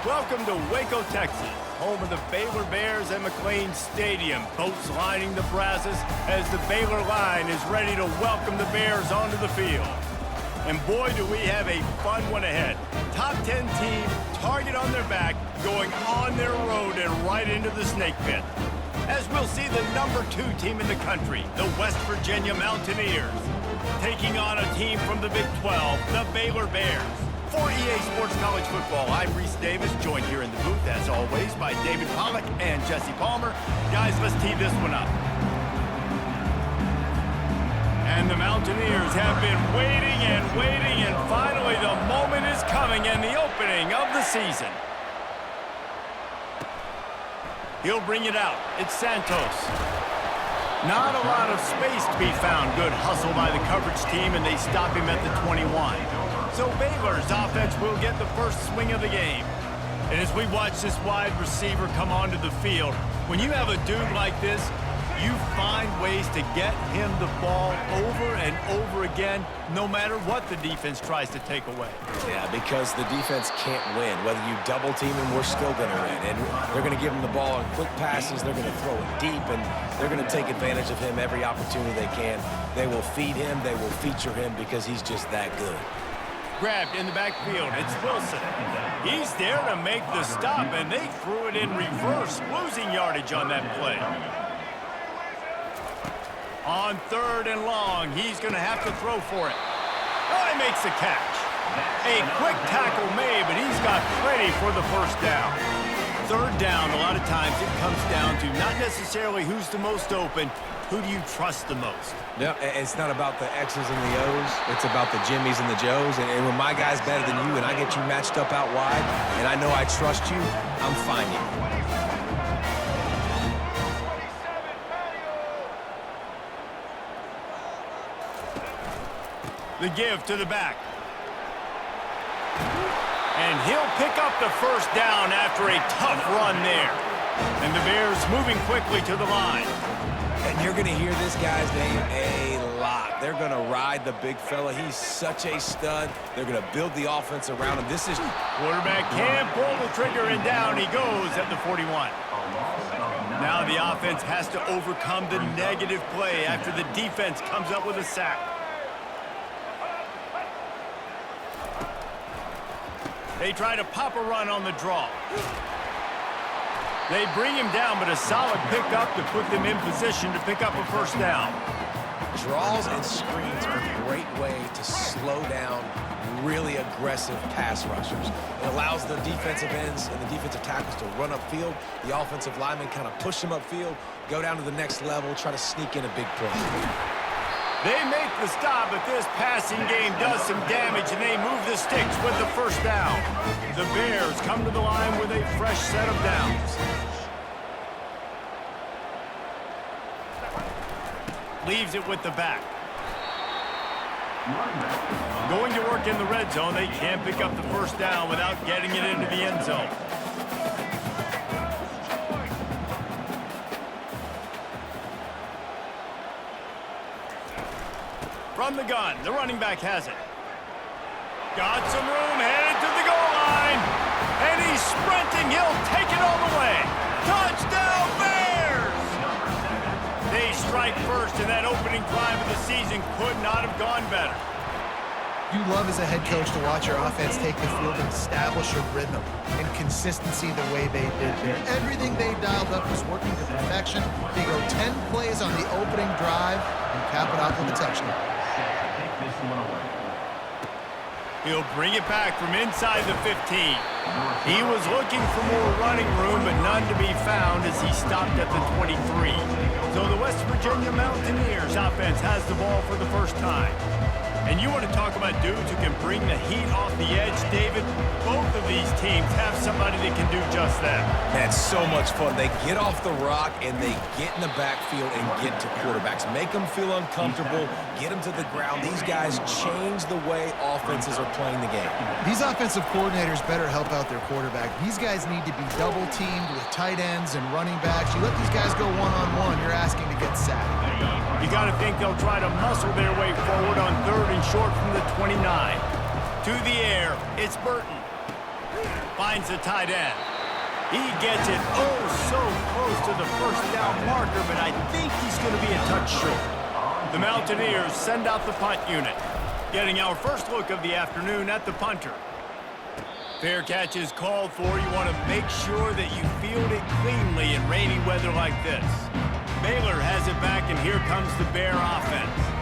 Welcome to Waco, Texas, home of the Baylor Bears and McLean Stadium. Boats lining the brazos as the Baylor line is ready to welcome the Bears onto the field. And boy, do we have a fun one ahead. Top 10 team, target on their back, going on their road and right into the snake pit. As we'll see the number 2 team in the country, the West Virginia Mountaineers, taking on a team from the Big 12, the Baylor Bears. For EA Sports College Football, I'm Reese Davis, joined here in the booth, as always, by David Pollack and Jesse Palmer. Guys, let's tee this one up. And the Mountaineers have been waiting, and finally the moment is coming and the opening of the season. He'll bring it out. It's Santos. Not a lot of space to be found. Good hustle by the coverage team, and they stop him at the 21. So Baylor's offense will get the first swing of the game. And as we watch this wide receiver come onto the field, when you have a dude like this, you find ways to get him the ball over and over again, no matter what the defense tries to take away. Yeah, because the defense can't win. Whether you double team him, we're still going to win. And they're going to give him the ball in quick passes. They're going to throw it deep, and they're going to take advantage of him every opportunity they can. They will feed him. They will feature him because he's just that good. Grabbed in the backfield. It's Wilson. He's there to make the stop, and they threw it in reverse, losing yardage on that play. On 3rd and long, he's going to have to throw for it. Oh, he makes the catch. A quick tackle made, but he's got plenty for the first down. 3rd down, a lot of times it comes down to not necessarily who's the most open, who do you trust the most? No, it's not about the X's and the O's. It's about the Jimmys and the Joes. And when my guy's better than you and I get you matched up out wide and I know I trust you, I'm finding you. The give to the back. And he'll pick up the first down after a tough run there. And the Bears moving quickly to the line. And you're going to hear this guy's name a lot. They're going to ride the big fella. He's such a stud. They're going to build the offense around him. This is... Quarterback can't pull the trigger, and down he goes at the 41. Now the offense has to overcome the negative play after the defense comes up with a sack. They try to pop a run on the draw. They bring him down, but a solid pickup to put them in position to pick up a first down. Draws and screens are a great way to slow down really aggressive pass rushers. It allows the defensive ends and the defensive tackles to run upfield. The offensive linemen kind of push them upfield, go down to the next level, try to sneak in a big play. They make the stop, but this passing game does some damage, and they move the sticks with the first down. The Bears come to the line with a fresh set of downs. Leaves it with the back. Going to work in the red zone. They can't pick up the first down without getting it into the end zone. From the gun, the running back has it. Got some room, headed to the goal line. And he's sprinting, he'll take it all the way. Touchdown, Bears! They strike first, and that opening drive of the season could not have gone better. You love as a head coach to watch your offense take the field and establish a rhythm and consistency the way they did there. Everything they dialed up was working to perfection. They go 10 plays on the opening drive and cap it off with a touchdown. He'll bring it back from inside the 15. He was looking for more running room, but none to be found as he stopped at the 23. So the West Virginia Mountaineers offense has the ball for the first time. And you want to talk about dudes who can bring the heat off the edge, David? Both of these teams have somebody that can do just that. Man, so much fun. They get off the rock and they get in the backfield and get to quarterbacks. Make them feel uncomfortable, get them to the ground. These guys change the way offenses are playing the game. These offensive coordinators better help out their quarterback. These guys need to be double-teamed with tight ends and running backs. You let these guys go one-on-one, you're asking to get sacked. You got to think they'll try to muscle their way forward on 3rd and short from the 29. To the air, it's Burton. Finds the tight end. He gets it oh so close to the first down marker, but I think he's going to be a touch short. The Mountaineers send out the punt unit. Getting our first look of the afternoon at the punter. Fair catch is called for. You want to make sure that you field it cleanly in rainy weather like this. Baylor has it back, and here comes the Bear offense.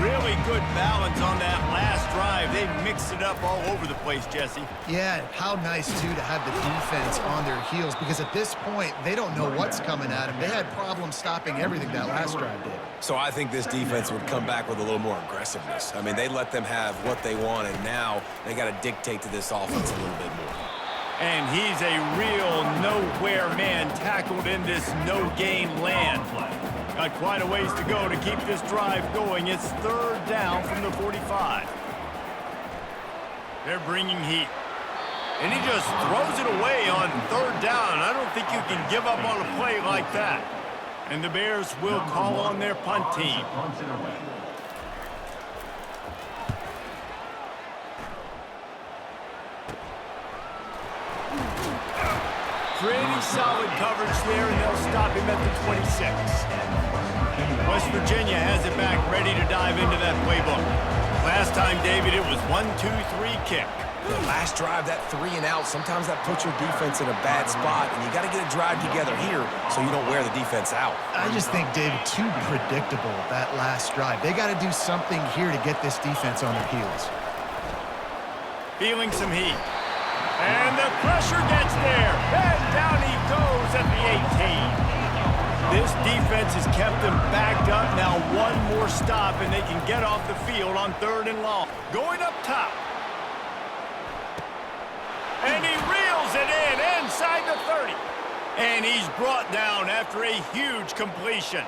Really good balance on that last drive. They mixed it up all over the place, Jesse. Yeah, how nice, too, to have the defense on their heels, because at this point, they don't know what's coming at them. They had problems stopping everything that last drive did. So I think this defense would come back with a little more aggressiveness. I mean, they let them have what they want, and now they got to dictate to this offense a little bit more. And he's a real nowhere man tackled in this no-gain land. Got quite a ways to go to keep this drive going. It's third down from the 45. They're bringing heat. And he just throws it away on third down. I don't think you can give up on a play like that. And the Bears will call on their punt team. Pretty solid coverage there, and they'll stop him at the 26. West Virginia has it back, ready to dive into that playbook. Last time, David, it was 1-2-3 kick. The last drive, that 3 and out, sometimes that puts your defense in a bad spot, and you got to get a drive together here so you don't wear the defense out. I just think, David, too predictable, that last drive. They got to do something here to get this defense on their heels. Feeling some heat. And the pressure gets there. And down he goes at the 18. This defense has kept them backed up. Now one more stop, and they can get off the field on third and long. Going up top. And he reels it in inside the 30. And he's brought down after a huge completion.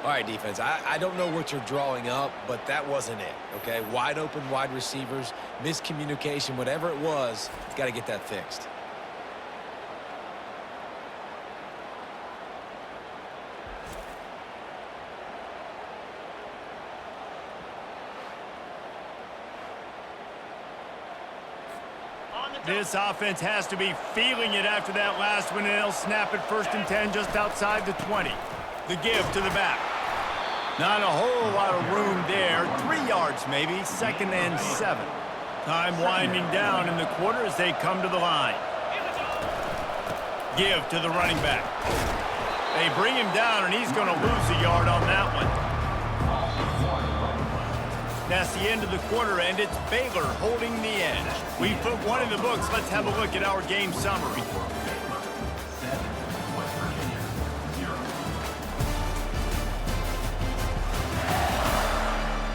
All right, defense, I don't know what you're drawing up, but that wasn't it, okay? Wide open wide receivers, miscommunication, whatever it was, it's got to get that fixed. This offense has to be feeling it after that last one, and they'll snap it 1st and 10 just outside the 20. The give to the back. Not a whole lot of room there. 3 yards maybe, 2nd and 7. Time winding down in the quarter as they come to the line. Give to the running back. They bring him down, and he's going to lose a yard on that one. That's the end of the quarter, and it's Baylor holding the edge. We put one in the books. Let's have a look at our game summary.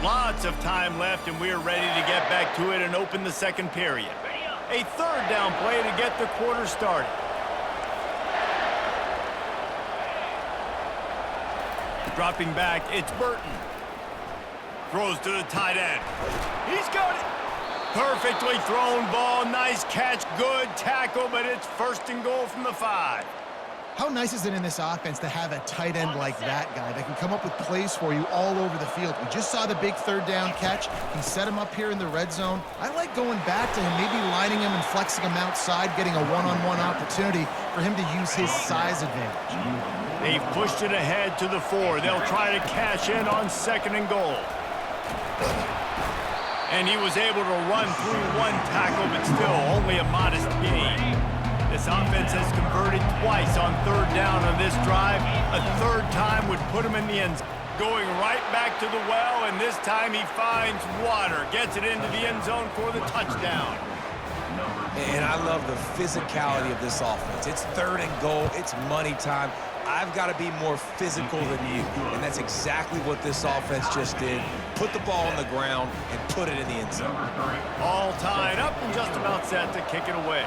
Lots of time left, and we're ready to get back to it and open the second period. A third down play to get the quarter started. Dropping back, it's Burton. Throws to the tight end. He's got it. Perfectly thrown ball. Nice catch. Good tackle, but it's 1st and goal from the 5. How nice is it in this offense to have a tight end like that guy that can come up with plays for you all over the field? We just saw the big third down catch. He set him up here in the red zone. I like going back to him, maybe lining him and flexing him outside, getting a one-on-one opportunity for him to use his size advantage. They've pushed it ahead to the 4. They'll try to cash in on 2nd and goal. And he was able to run through one tackle, but still only a modest gain. This offense has converted twice on third down on this drive. A third time would put him in the end zone. Going right back to the well, and this time he finds water. Gets it into the end zone for the touchdown. And I love the physicality of this offense. It's 3rd and goal. It's money time. I've got to be more physical than you, and that's exactly what this offense just did. Put the ball on the ground and put it in the end zone. All tied up and just about set to kick it away.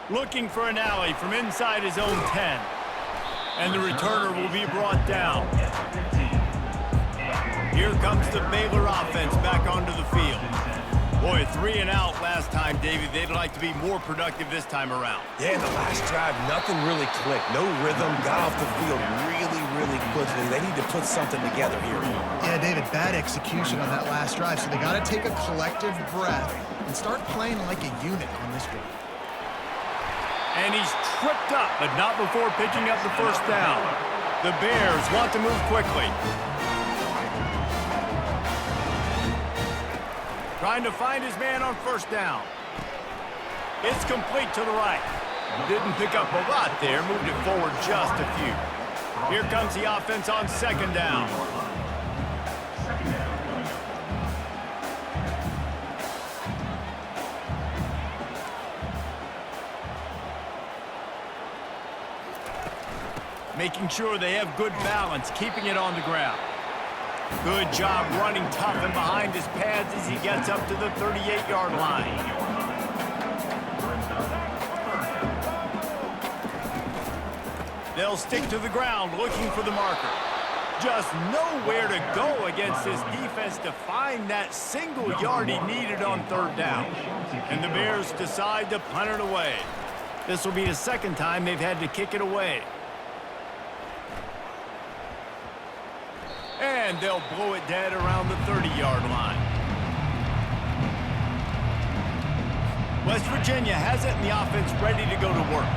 Looking for an alley from inside his own 10. And the returner will be brought down. Here comes the Baylor offense back onto the field. Boy, 3 and out last time, David. They'd like to be more productive this time around. Yeah, in the last drive, nothing really clicked. No rhythm, got off the field really quickly. They need to put something together here. Yeah, David, bad execution on that last drive, so they got to take a collective breath and start playing like a unit on this drive. And he's tripped up, but not before picking up the first down. The Bears want to move quickly. Trying to find his man on first down. It's complete to the right. Didn't pick up a lot there, moved it forward just a few. Here comes the offense on second down. Making sure they have good balance, keeping it on the ground. Good job running tough and behind his pads as he gets up to the 38-yard line. They'll stick to the ground looking for the marker. Just nowhere to go against this defense to find that single yard he needed on third down. And the Bears decide to punt it away. This will be the second time they've had to kick it away. And they'll blow it dead around the 30-yard line. West Virginia has it in the offense ready to go to work.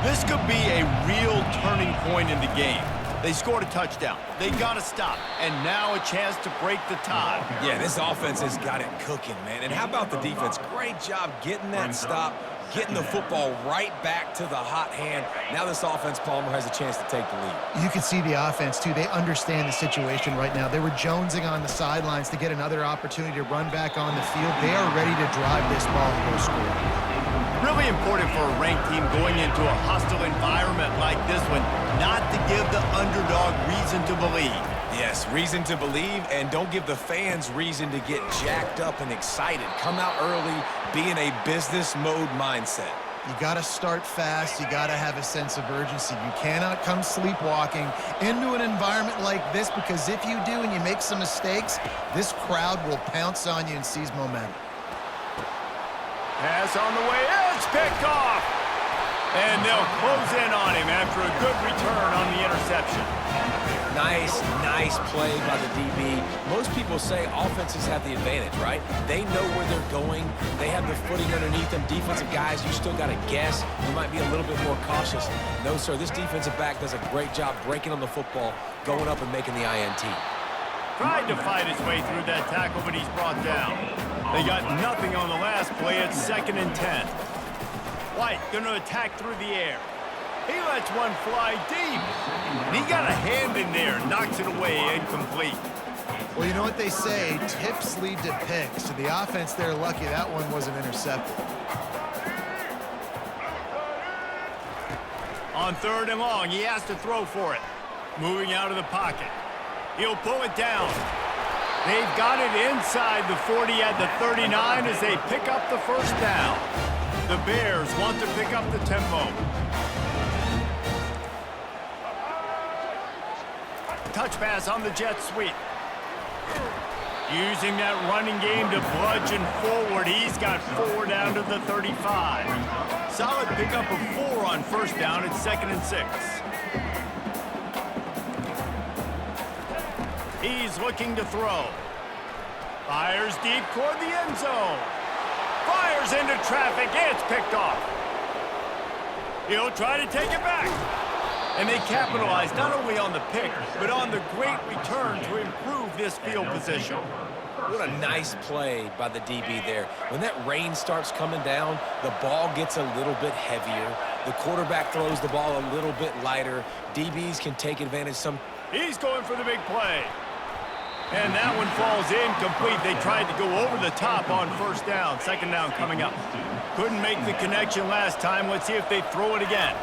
This could be a real turning point in the game. They scored a touchdown. They got to stop. And now a chance to break the tie. Yeah, this offense has got it cooking, man. And how about the defense? Great job getting that stop, getting the football right back to the hot hand. Now this offense, Palmer, has a chance to take the lead. You can see the offense, too. They understand the situation right now. They were jonesing on the sidelines to get another opportunity to run back on the field. They are ready to drive this ball and go score. Really important for a ranked team going into a hostile environment like this one, not to give the underdog reason to believe. Yes, reason to believe, and don't give the fans reason to get jacked up and excited. Come out early, be in a business mode mindset. You got to start fast. You got to have a sense of urgency. You cannot come sleepwalking into an environment like this, because if you do and you make some mistakes, this crowd will pounce on you and seize momentum. Pass on the way, it's picked off. And they'll close in on him after a good return on the interception. Nice play by the DB. Most people say offenses have the advantage, right? They know where they're going. They have the footing underneath them. Defensive guys, you still got to guess. You might be a little bit more cautious. No, sir, this defensive back does a great job breaking on the football, going up and making the INT. Tried to fight his way through that tackle, but he's brought down. They got nothing on the last play. It's 2nd and 10. White going to attack through the air. He lets one fly deep. And he got a hand in there, knocks it away, incomplete. Well, you know what they say, tips lead to picks. To the offense, they're lucky that one wasn't intercepted. On 3rd and long, he has to throw for it. Moving out of the pocket. He'll pull it down. They've got it inside the 40 at the 39 as they pick up the first down. The Bears want to pick up the tempo. Touch pass on the jet sweep. Using that running game to bludgeon forward. He's got 4 down to the 35. Solid pickup of 4 on first down. It's 2nd and 6. He's looking to throw. Fires deep toward the end zone. Fires into traffic. It's picked off. He'll try to take it back. And they capitalize not only on the pick, but on the great return to improve this field position. What a nice play by the DB there. When that rain starts coming down, the ball gets a little bit heavier. The quarterback throws the ball a little bit lighter. DBs can take advantage some. He's going for the big play. And that one falls incomplete. They tried to go over the top on first down. 2nd down coming up. Couldn't make the connection last time. Let's see if they throw it again.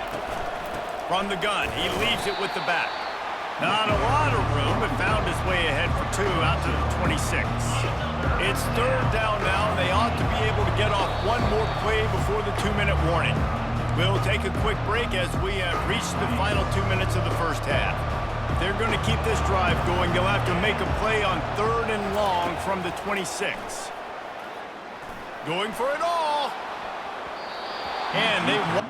From the gun, he leaves it with the back. Not a lot of room, but found his way ahead for 2 out to the 26. It's 3rd down now. They ought to be able to get off one more play before the 2-minute warning. We'll take a quick break as we have reached the final 2 minutes of the first half. If they're going to keep this drive going, they'll have to make a play on 3rd and long from the 26. Going for it all. And they won.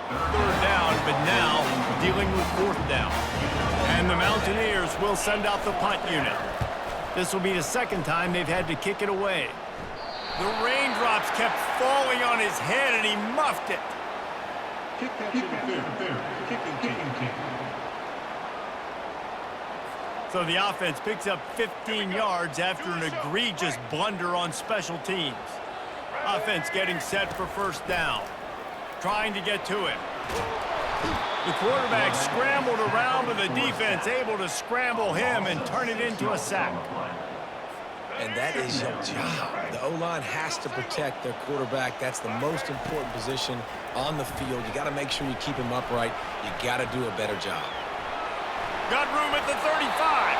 Third down, but now dealing with fourth down. And the Mountaineers will send out the punt unit. This will be the second time they've had to kick it away. The raindrops kept falling on his head, and he muffed it. So the offense picks up 15 yards after an egregious blunder on special teams. Offense getting set for first down. Trying to get to him. The quarterback scrambled around, but the defense able to scramble him and turn it into a sack. And that is your job. The O-line has to protect their quarterback. That's the most important position on the field. You got to make sure you keep him upright. You got to do a better job. Got room at the 35.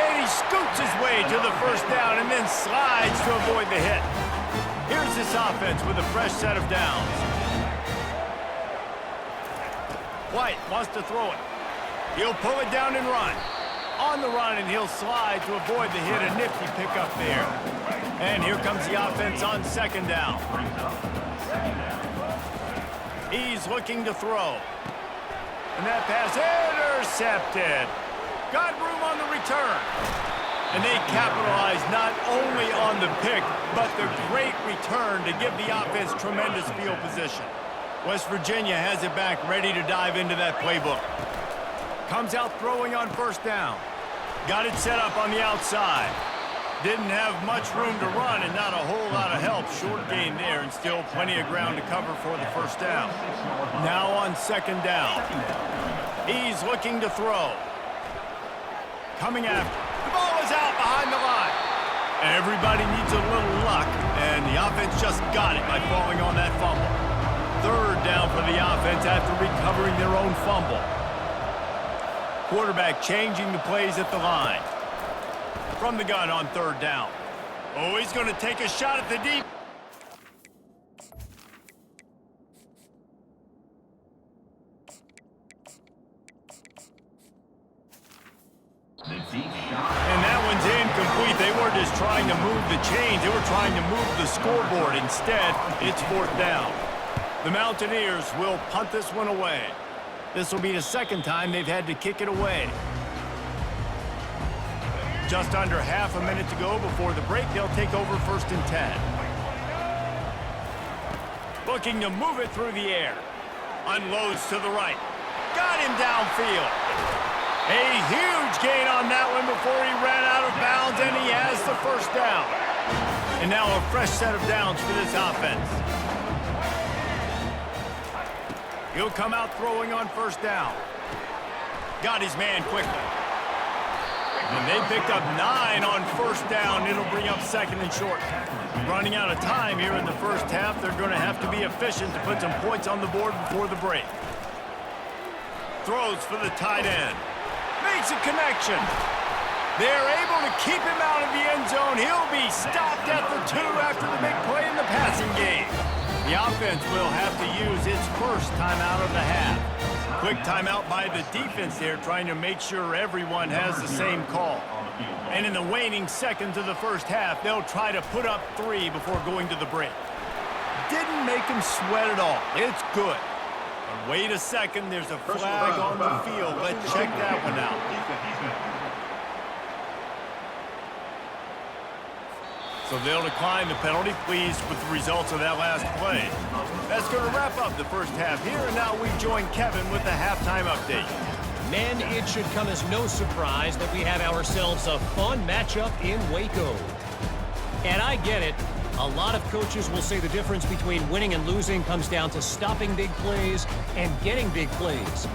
And he scoots his way to the first down and then slides to avoid the hit. Here's this offense with a fresh set of downs. White wants to throw it. He'll pull it down and run. On the run, and he'll slide to avoid the hit. A nifty pickup there. And here comes the offense on second down. He's looking to throw. And that pass intercepted. Got room on the return. And they capitalize not only on the pick, but the great return to give the offense tremendous field position. West Virginia has it back, ready to dive into that playbook. Comes out throwing on first down. Got it set up on the outside. Didn't have much room to run and not a whole lot of help. Short gain there and still plenty of ground to cover for the first down. Now on second down. He's looking to throw. Coming after. The ball is out behind the line. Everybody needs a little luck, and the offense just got it by falling on that fumble. Third down for the offense after recovering their own fumble. Quarterback changing the plays at the line. From the gun on third down. Oh, he's going to take a shot at the deep. And that one's incomplete. They weren't just trying to move the chains. They were trying to move the scoreboard. Instead, it's fourth down. The Mountaineers will punt this one away. This will be the second time they've had to kick it away. Just under half a minute to go before the break. They'll take over first and 10. Looking to move it through the air. Unloads to the right. Got him downfield. A huge gain on that one before he ran out of bounds, and he has the first down. And now a fresh set of downs for this offense. He'll come out throwing on first down. Got his man quickly. And they picked up 9 on first down. It'll bring up second and short. Running out of time here in the first half. They're going to have to be efficient to put some points on the board before the break. Throws for the tight end. Makes a connection. They're able to keep him out of the end zone. He'll be stopped at the 2 after the big play in the passing game. The offense will have to use its first timeout of the half. Quick timeout by the defense there, trying to make sure everyone has the same call. And in the waning seconds of the first half, they'll try to put up 3 before going to the break. Didn't make him sweat at all. It's good. But wait a second, there's a flag on the field. Let's check that one out. So they'll decline the penalty, pleased with the results of that last play. That's going to wrap up the first half here, and now we join Kevin with the halftime update. Men, it should come as no surprise that we have ourselves a fun matchup in Waco. And I get it. A lot of coaches will say the difference between winning and losing comes down to stopping big plays and getting big plays.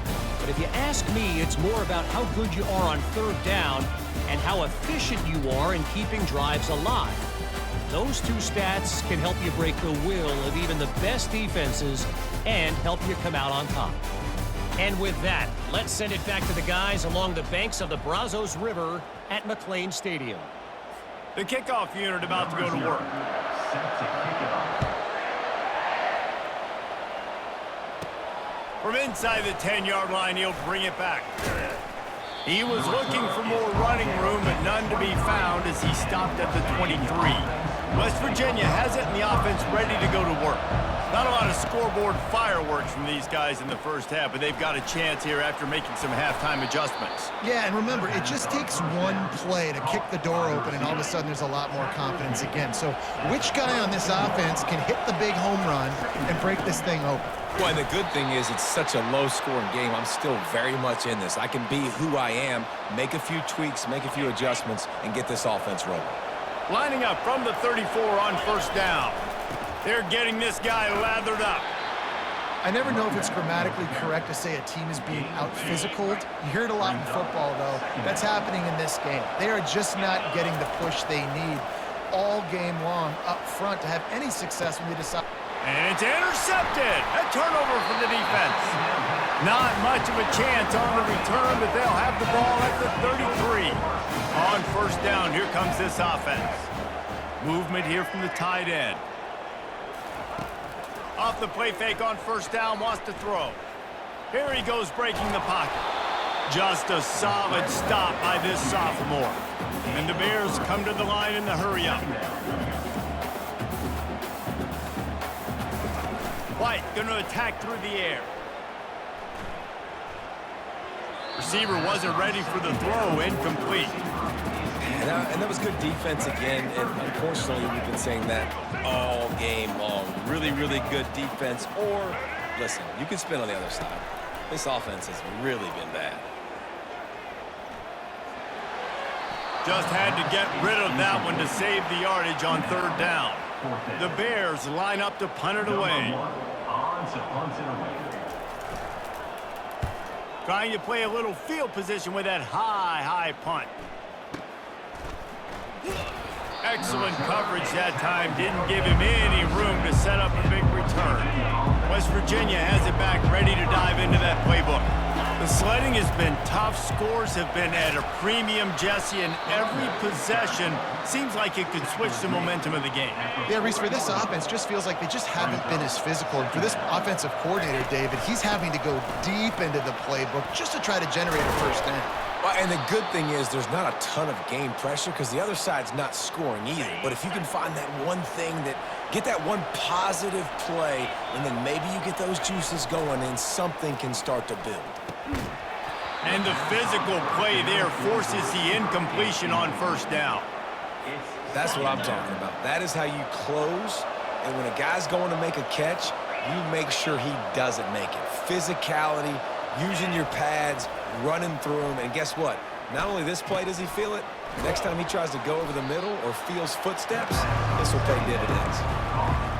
But if you ask me, it's more about how good you are on third down and how efficient you are in keeping drives alive. Those two stats can help you break the will of even the best defenses and help you come out on top. And with that, let's send it back to the guys along the banks of the Brazos River at McLean Stadium. The kickoff unit about to go to work. From inside the 10-yard line, he'll bring it back. He was looking for more running room, but none to be found as he stopped at the 23. West Virginia has it, and the offense ready to go to work. Not a lot of scoreboard fireworks from these guys in the first half, but they've got a chance here after making some halftime adjustments. Yeah, and remember, it just takes one play to kick the door open, and all of a sudden there's a lot more confidence again. So which guy on this offense can hit the big home run and break this thing open? Well, and the good thing is it's such a low-scoring game. I'm still very much in this. I can be who I am, make a few tweaks, make a few adjustments, and get this offense rolling. Lining up from the 34 on first down. They're getting this guy lathered up. I never know if it's grammatically correct to say a team is being out-physicaled. You hear it a lot in football, though. That's happening in this game. They are just not getting the push they need all game long up front to have any success when they decide. And it's intercepted. A turnover for the defense. Not much of a chance on the return, but they'll have the ball at the 33. On first down, here comes this offense. Movement here from the tight end. Off the play fake on first down, wants to throw. Here he goes breaking the pocket. Just a solid stop by this sophomore. And the Bears come to the line in the hurry-up. White going to attack through the air. Receiver wasn't ready for the throw, incomplete. And that was good defense again, and unfortunately we've been saying that all game long. Really, really good defense, or, listen, you can spin on the other side. This offense has really been bad. Just had to get rid of that one to save the yardage on third down. The Bears line up to punt it away. Trying to play a little field position with that high punt. Excellent coverage that time. Didn't give him any room to set up a big return. West Virginia has it back, ready to dive into that playbook. The sledding has been tough. Scores have been at a premium, Jesse, and every possession seems like it could switch the momentum of the game. Yeah, Reese, for this offense, just feels like they just haven't been as physical. And for this offensive coordinator, David, he's having to go deep into the playbook just to try to generate a first down. Well, and the good thing is there's not a ton of game pressure because the other side's not scoring either. But if you can find that one thing get that one positive play, and then maybe you get those juices going and something can start to build. And the physical play there forces the incompletion on first down. That's what I'm talking about. That is how you close, and when a guy's going to make a catch, you make sure he doesn't make it. Physicality, using your pads, running through them, and guess what? Not only this play does he feel it, next time he tries to go over the middle or feels footsteps, this will pay dividends.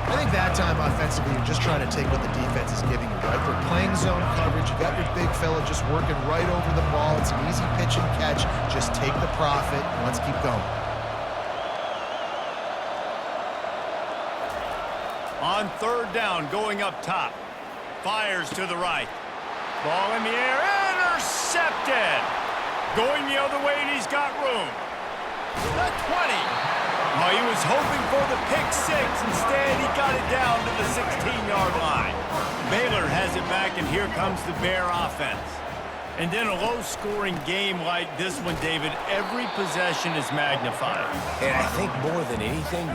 I think that time offensively, you're just trying to take what the defense is giving you, right? They're playing zone coverage. You got your big fella just working right over the ball. It's an easy pitch and catch. Just take the profit. Let's keep going. On third down, going up top. Fires to the right. Ball in the air. Intercepted. Going the other way, and he's got room. The 20. Oh, he was hoping for the pick six. Instead, he got it down to the 16-yard line. Baylor has it back, and here comes the Bear offense. And in a low-scoring game like this one, David, every possession is magnified. And I think more than anything,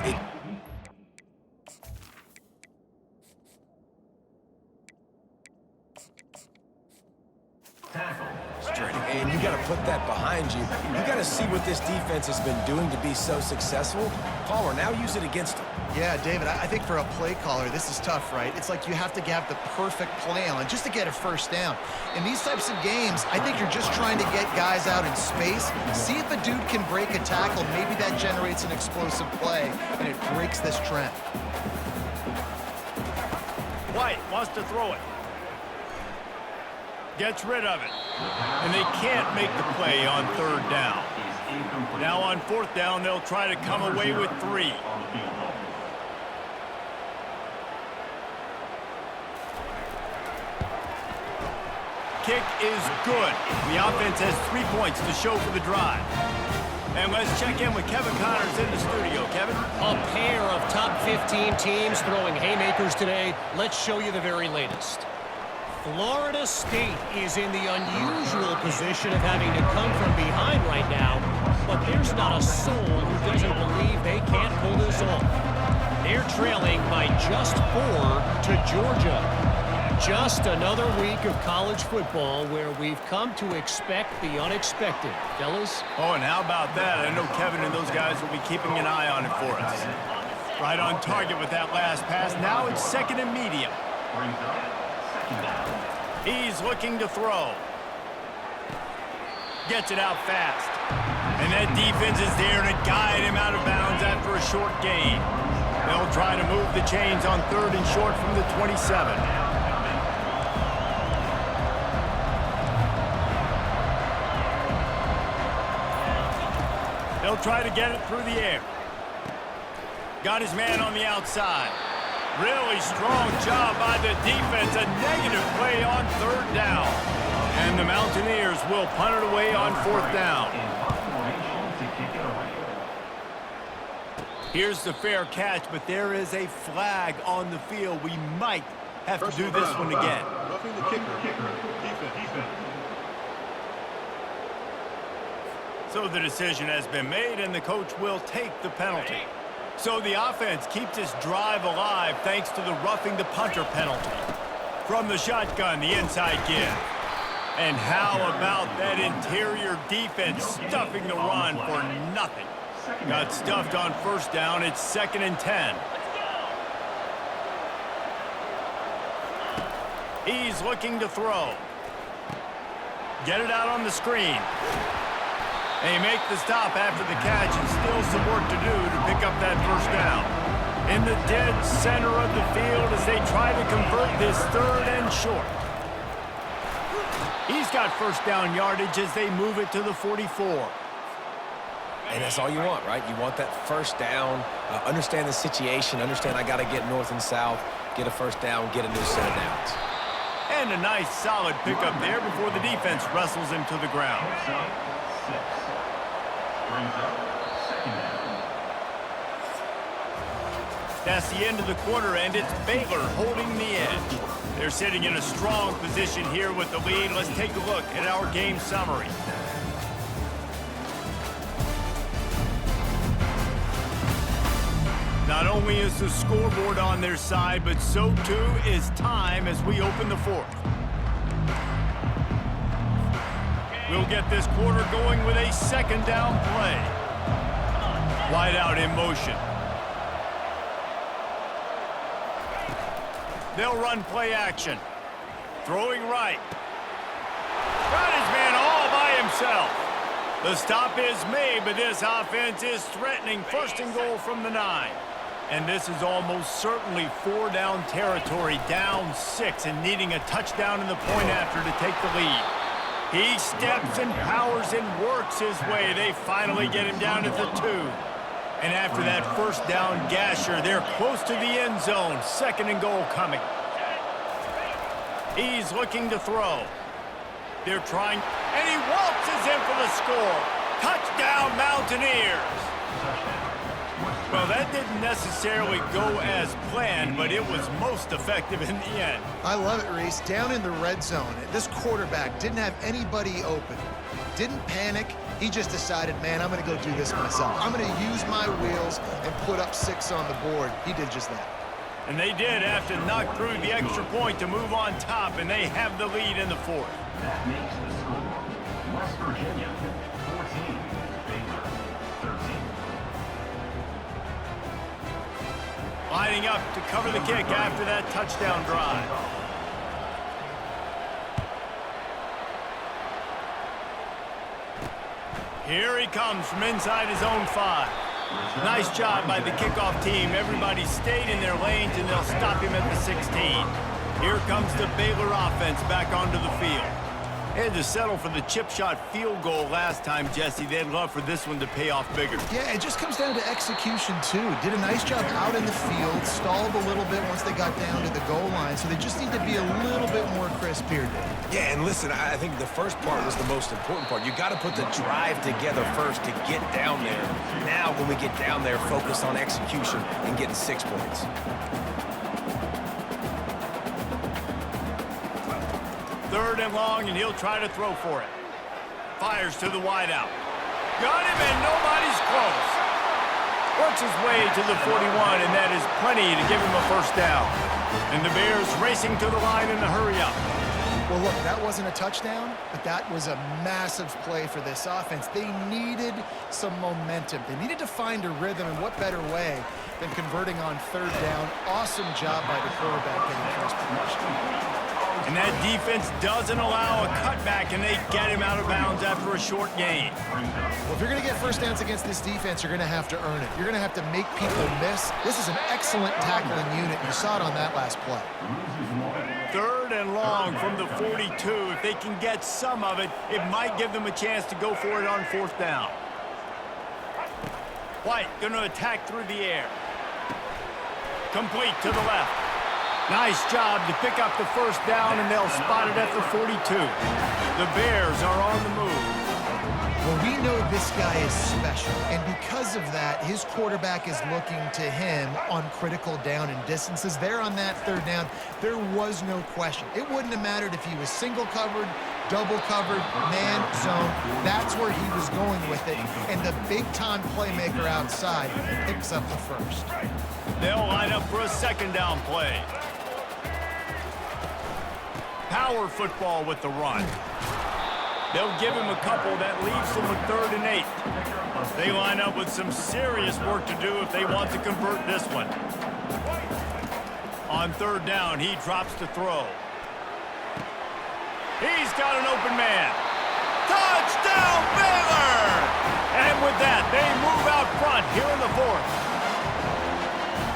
and you got to put that behind you. You got to see what this defense has been doing to be so successful. Palmer, now use it against them. Yeah, David, I think for a play caller, this is tough, right? It's like you have to have the perfect play on just to get a first down. In these types of games, I think you're just trying to get guys out in space, see if a dude can break a tackle. Maybe that generates an explosive play, and it breaks this trend. White wants to throw it. Gets rid of it. And they can't make the play on third down. Now on fourth down, they'll try to come away with 3. Kick is good. The offense has 3 points to show for the drive. And let's check in with Kevin Connors in the studio. Kevin? A pair of top 15 teams throwing haymakers today. Let's show you the very latest. Florida State is in the unusual position of having to come from behind right now, but there's not a soul who doesn't believe they can't pull this off. They're trailing by just 4 to Georgia. Just another week of college football where we've come to expect the unexpected, fellas. Oh, and how about that? I know Kevin and those guys will be keeping an eye on it for us. Right on target with that last pass. Now it's second and medium. He's looking to throw. Gets it out fast. And that defense is there to guide him out of bounds after a short gain. They'll try to move the chains on third and short from the 27. They'll try to get it through the air. Got his man on the outside. Really strong job by the defense. A negative play on third down. And the Mountaineers will punt it away on fourth down. Here's the fair catch, but there is a flag on the field. We might have to do this one again. Roughing the kicker. Defense. So the decision has been made, and the coach will take the penalty. So the offense keeps this drive alive thanks to the roughing the punter penalty. From the shotgun, the inside give. And how about that interior defense stuffing the run for nothing? Got stuffed on first down. It's 2nd and 10. He's looking to throw. Get it out on the screen. They make the stop after the catch, and still some work to do to pick up that first down. In the dead center of the field as they try to convert this third and short. He's got first down yardage as they move it to the 44. And that's all you want, right? You want that first down, understand the situation, understand I got to get north and south, get a first down, get a new set of downs. And a nice solid pickup there before the defense wrestles him to the ground. That's the end of the quarter, and it's Baylor holding the edge. They're sitting in a strong position here with the lead. Let's take a look at our game summary. Not only is the scoreboard on their side, but so too is time as we open the fourth. We'll get this quarter going with a second down play. Wide out in motion. They'll run play action. Throwing right. Got his man all by himself. The stop is made, but this offense is threatening first and goal from the 9. And this is almost certainly 4-down territory, down 6, and needing a touchdown in the point after to take the lead. He steps and powers and works his way. They finally get him down to the 2. And after that first down gasher, they're close to the end zone. Second and goal coming. He's looking to throw. They're trying, and he waltzes in for the score. Touchdown, Mountaineers. Well, that didn't necessarily go as planned, but it was most effective in the end. I love it, Reese. Down in the red zone, this quarterback didn't have anybody open. Didn't panic. He just decided, man, I'm going to go do this myself. I'm going to use my wheels and put up 6 on the board. He did just that. And they did have to knock through the extra point to move on top, and they have the lead in the fourth. That makes the score West Virginia 14, Baylor 13. Lining up to cover the kick after that touchdown drive. Here he comes from inside his own 5. Nice job by the kickoff team. Everybody stayed in their lanes, and they'll stop him at the 16. Here comes the Baylor offense back onto the field. Had to settle for the chip shot field goal last time, Jesse. They'd love for this one to pay off bigger. Yeah, it just comes down to execution, too. Did a nice job out in the field, stalled a little bit once they got down to the goal line, so they just need to be a little bit more crisp here, Dave. Yeah, and listen, I think the first part was the most important part. You got to put the drive together first to get down there. Now, when we get down there, focus on execution and getting 6 points. Third and long, and he'll try to throw for it. Fires to the wideout. Got him, and nobody's close. Works his way to the 41, and that is plenty to give him a first down. And the Bears racing to the line in the hurry-up. Well, look, that wasn't a touchdown, but that was a massive play for this offense. They needed some momentum. They needed to find a rhythm, and what better way than converting on third down. Awesome job by the quarterback getting first position. And that defense doesn't allow a cutback, and they get him out of bounds after a short gain. Well, if you're going to get first downs against this defense, you're going to have to earn it. You're going to have to make people miss. This is an excellent tackling unit. You saw it on that last play. Third and long from the 42. If they can get some of it, it might give them a chance to go for it on fourth down. White going to attack through the air. Complete to the left. Nice job to pick up the first down, and they'll spot it at the 42. The Bears are on the move. Well, we know this guy is special, and because of that, his quarterback is looking to him on critical down and distances. There on that third down, there was no question. It wouldn't have mattered if he was single covered, double covered, man, zone. That's where he was going with it, and the big-time playmaker outside picks up the first. They'll line up for a second down play. Power football with the run. They'll give him a couple. That leaves them with 3rd and 8. They line up with some serious work to do if they want to convert this one. On third down, he drops to throw. He's got an open man. Touchdown, Baylor! And with that, they move out front here in the 4th.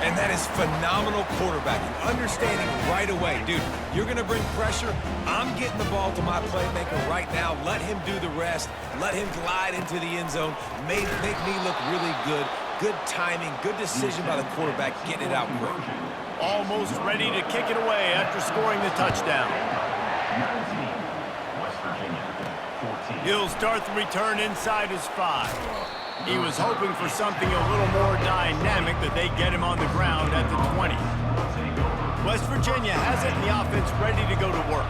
And that is phenomenal quarterbacking. Understanding right away, dude, you're going to bring pressure. I'm getting the ball to my playmaker right now. Let him do the rest. Let him glide into the end zone. Make me look really good. Good timing, good decision by the quarterback, getting it out quick. Almost ready to kick it away after scoring the touchdown. 19, West Virginia, 14. He'll start the return inside his 5. He was hoping for something a little more dynamic, but they get him on the ground at the 20. West Virginia has it in the offense ready to go to work.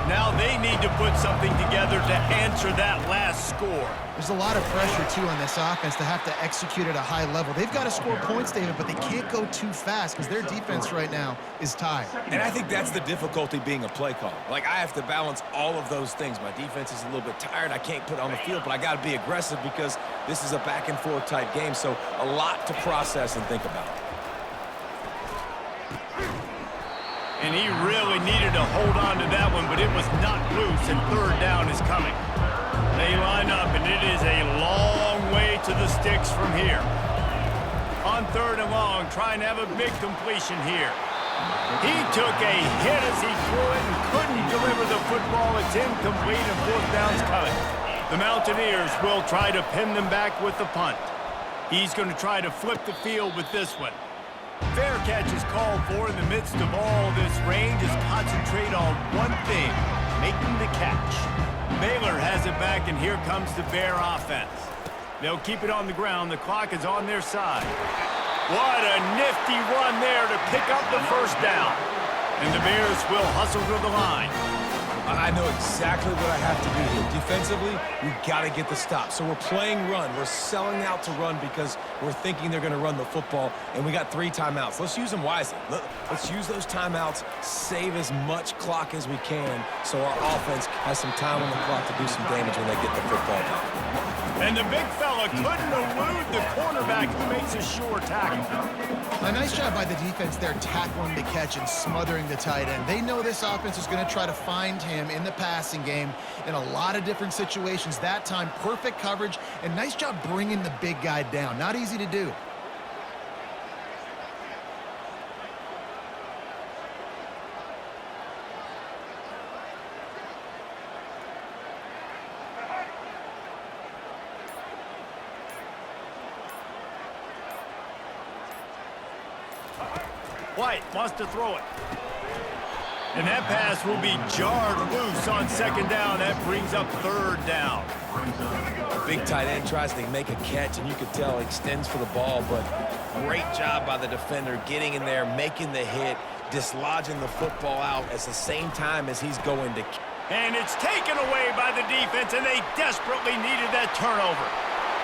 Now they need to put something together to answer that last score. There's a lot of pressure, too, on this offense to have to execute at a high level. They've got to score points, David, but they can't go too fast because their defense right now is tired. And I think that's the difficulty being a play caller. Like, I have to balance all of those things. My defense is a little bit tired. I can't put it on the field, but I got to be aggressive because this is a back-and-forth type game, so a lot to process and think about. And he really needed to hold on to that one, but it was not loose, and third down is coming. They line up, and it is a long way to the sticks from here. On third and long, trying to have a big completion here. He took a hit as he threw it and couldn't deliver the football. It's incomplete, and fourth down's coming. The Mountaineers will try to pin them back with the punt. He's going to try to flip the field with this one. Fair catch is called for in the midst of all this range. Is concentrate on one thing, making the catch. Baylor has it back, and here comes the Bear offense. They'll keep it on the ground. The clock is on their side. What a nifty run there to pick up the first down. And the Bears will hustle to the line. I know exactly what I have to do here. Defensively, we've got to get the stop. So we're playing run. We're selling out to run because we're thinking they're going to run the football, and we got 3 timeouts. Let's use them wisely. Let's use those timeouts, save as much clock as we can so our offense has some time on the clock to do some damage when they get the football back. And the big fella couldn't elude the cornerback who makes a sure tackle. A nice job by the defense there tackling the catch and smothering the tight end. They know this offense is going to try to find him in the passing game in a lot of different situations. That time, perfect coverage, and nice job bringing the big guy down. Not easy to do. White wants to throw it. And that pass will be jarred loose on second down. That brings up third down. Big tight end tries to make a catch, and you can tell he extends for the ball, but great job by the defender getting in there, making the hit, dislodging the football out at the same time as he's going to. And it's taken away by the defense, and they desperately needed that turnover.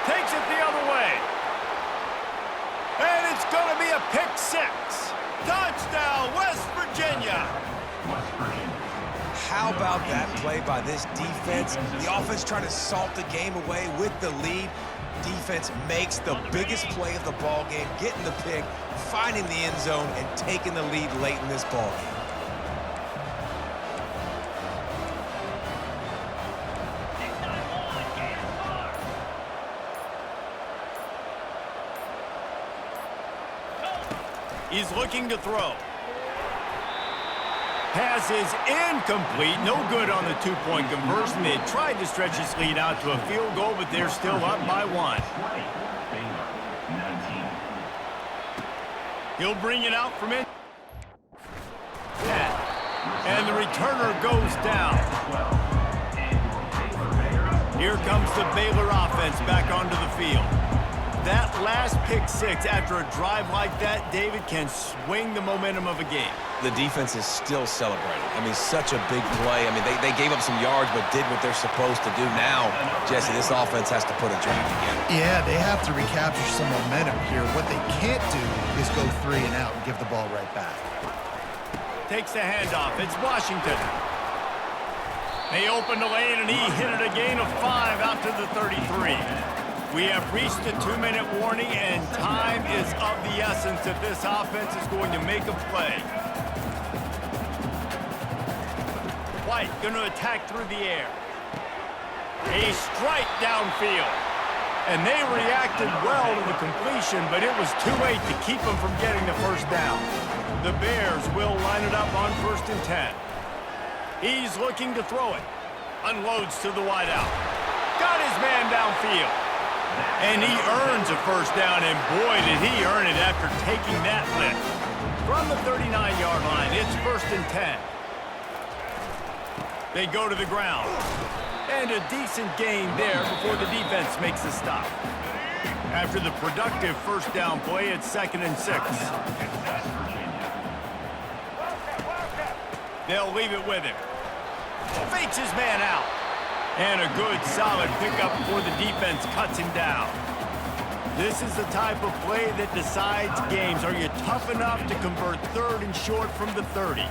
Takes it the other way. And it's going to be a pick six. Touchdown, West Virginia. How about that play by this defense? The offense trying to salt the game away with the lead. Defense makes the biggest play of the ball game, getting the pick, finding the end zone, and taking the lead late in this ball game. He's looking to throw. Pass is incomplete. No good on the two-point conversion. They tried to stretch this lead out to a field goal, but they're still up by one. He'll bring it out from it. And the returner goes down. Here comes the Baylor offense back onto the field. That last pick six after a drive like that, David, can swing the momentum of a game. The defense is still celebrating. I mean, such a big play. I mean, they gave up some yards but did what they're supposed to do. Now, Jesse, this offense has to put a drive together. Yeah, they have to recapture some momentum here. What they can't do is go 3 and out and give the ball right back. Takes the handoff. It's Washington. They opened the lane, and he hit it a gain of 5 out to the 33. We have reached the 2-minute warning, and time is of the essence if this offense is going to make a play. White going to attack through the air. A strike downfield. And they reacted well to the completion, but it was too late to keep them from getting the first down. The Bears will line it up on 1st and 10. He's looking to throw it. Unloads to the wideout. Got his man downfield. And he earns a first down, and boy, did he earn it after taking that lift. From the 39-yard line, it's 1st and 10. They go to the ground. And a decent gain there before the defense makes a stop. After the productive first down play, it's 2nd and 6. They'll leave it with him. Fakes his man out. And a good, solid pickup before the defense cuts him down. This is the type of play that decides games. Are you tough enough to convert 3rd and short from the 30?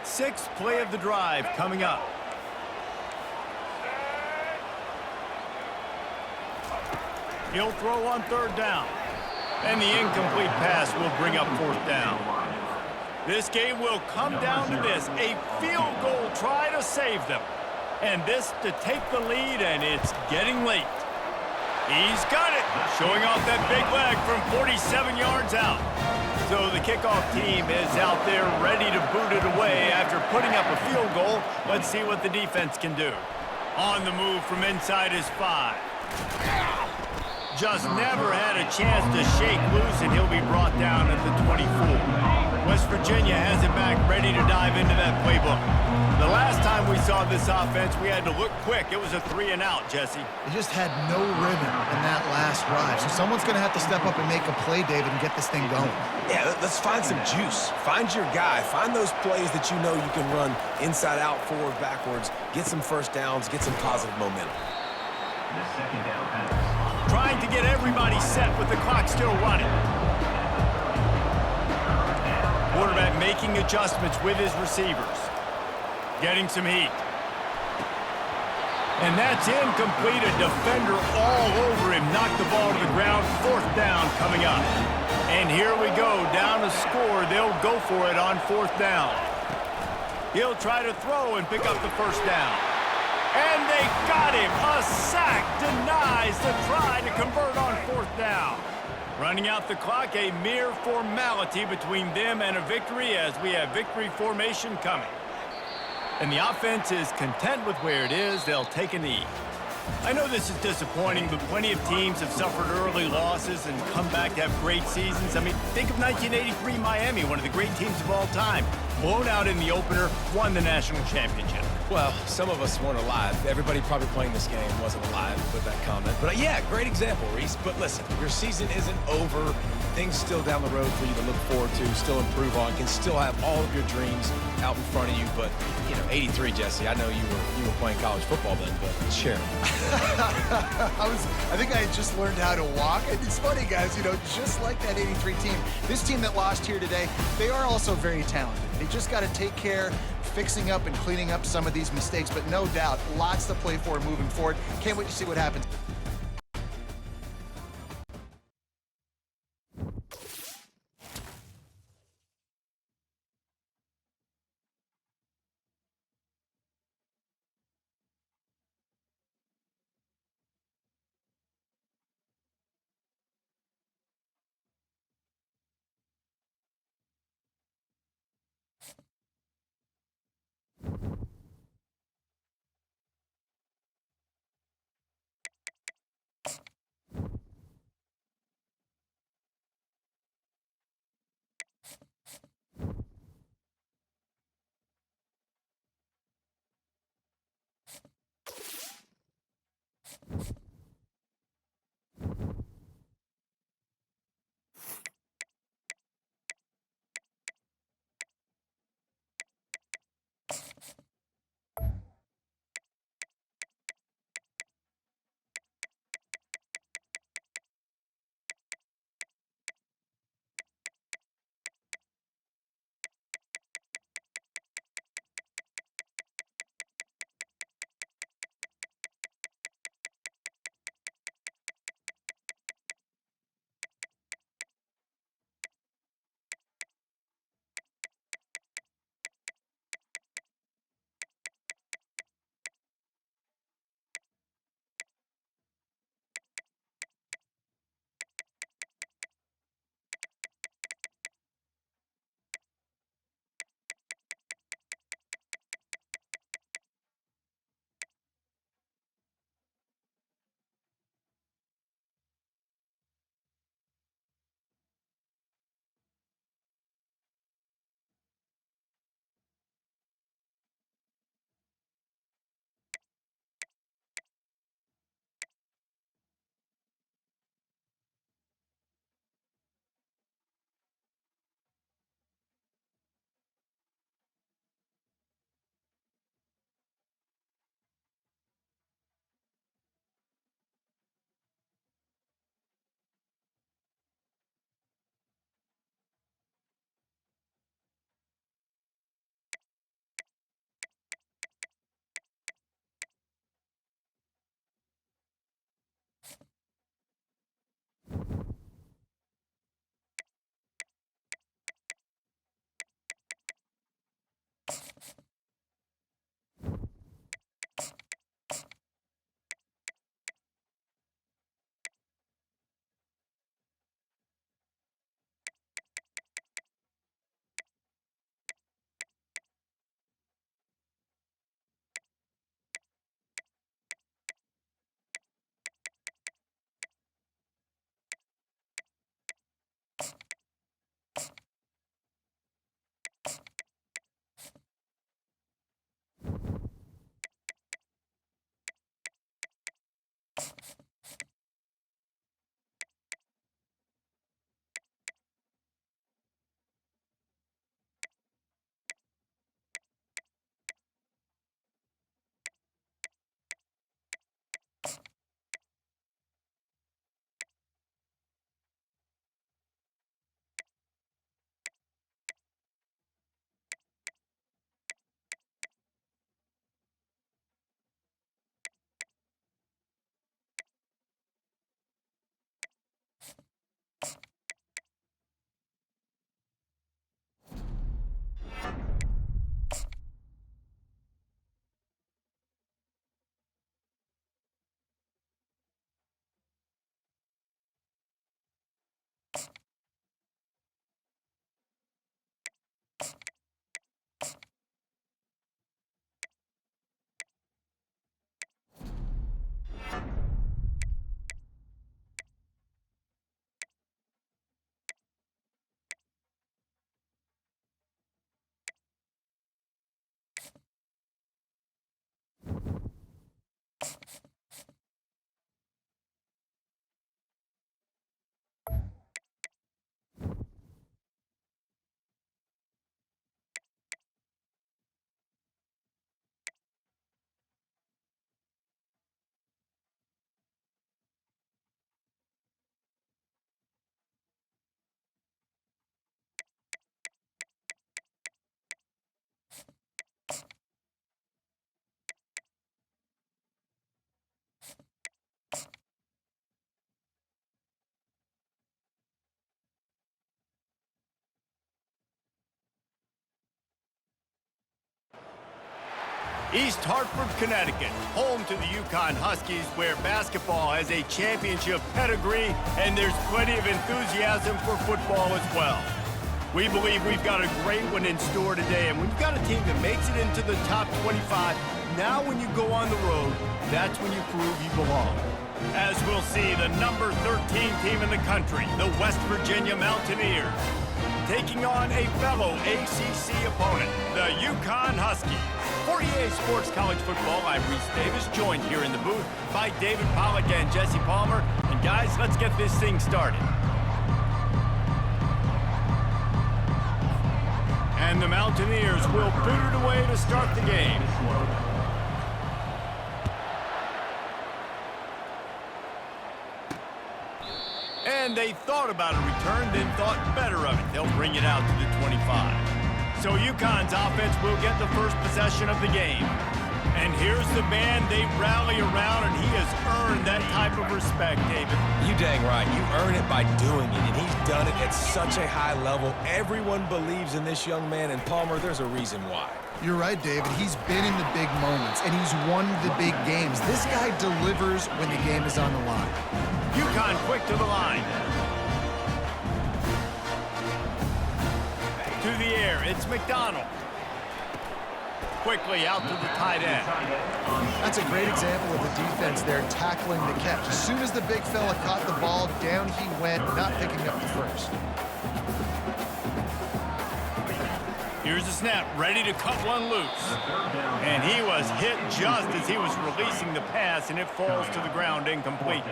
Sixth play of the drive coming up. He'll throw on 3rd down. And the incomplete pass will bring up 4th down. This game will come down to this. A field goal try to save them. And this to take the lead, and it's getting late. He's got it. Showing off that big leg from 47 yards out. So the kickoff team is out there ready to boot it away after putting up a field goal. Let's see what the defense can do. On the move from inside his 5. Just never had a chance to shake loose, and he'll be brought down at the 24. West Virginia has it back, ready to dive into that playbook. The last time we saw this offense, we had to look quick. It was a 3 and out, Jesse. They just had no rhythm in that last drive. So someone's going to have to step up and make a play, David, and get this thing going. Yeah, let's find some juice. Find your guy. Find those plays that you know you can run inside out, forward, backwards, get some first downs, get some positive momentum. The 2nd down pass. Trying to get everybody set with the clock still running. Quarterback making adjustments with his receivers. Getting some heat. And that's incomplete. A defender all over him. Knocked the ball to the ground. 4th down coming up. And here we go. Down to score. They'll go for it on 4th down. He'll try to throw and pick up the first down. And they got him. A sack denies the try to convert on 4th down. Running out the clock, a mere formality between them and a victory as we have victory formation coming. And the offense is content with where it is. They'll take a knee. I know this is disappointing, but plenty of teams have suffered early losses and come back to have great seasons. I mean, think of 1983 Miami, one of the great teams of all time. Blown out in the opener, won the national championship. Well, some of us weren't alive. Everybody probably playing this game wasn't alive with that comment. But yeah, great example, Reese. But listen, your season isn't over. Things still down the road for you to look forward to, still improve on, can still have all of your dreams out in front of you. But, you know, 83, Jesse, I know you were playing college football then, but share. I think I had just learned how to walk. And it's funny, guys, you know, just like that 83 team, this team that lost here today, they are also very talented. They just got to take care fixing up and cleaning up some of these mistakes, but no doubt, lots to play for moving forward. Can't wait to see what happens. East Hartford, Connecticut, home to the Yukon Huskies, where basketball has a championship pedigree and there's plenty of enthusiasm for football as well. We believe we've got a great one in store today, and when you've got a team that makes it into the top 25, now when you go on the road, that's when you prove you belong. As we'll see, the number 13 team in the country, the West Virginia Mountaineers, taking on a fellow ACC opponent, the Yukon Huskies. For EA Sports College Football, I'm Reese Davis, joined here in the booth by David Pollack and Jesse Palmer. And guys, let's get this thing started. And the Mountaineers will boot it away to start the game. And they thought about a return, then thought better of it. They'll bring it out to the 25. So UConn's offense will get the first possession of the game. And here's the man they rally around, and he has earned that type of respect, David. You dang right. You earn it by doing it, and he's done it at such a high level. Everyone believes in this young man, and Palmer, there's a reason why. You're right, David. He's been in the big moments, and he's won the big games. This guy delivers when the game is on the line. UConn quick to the line. To the air, it's McDonald. Quickly out to the tight end. That's a great example of the defense there tackling the catch. As soon as the big fella caught the ball, down he went, not picking up the first. Here's the snap, ready to cut one loose. And he was hit just as he was releasing the pass, and it falls to the ground incomplete.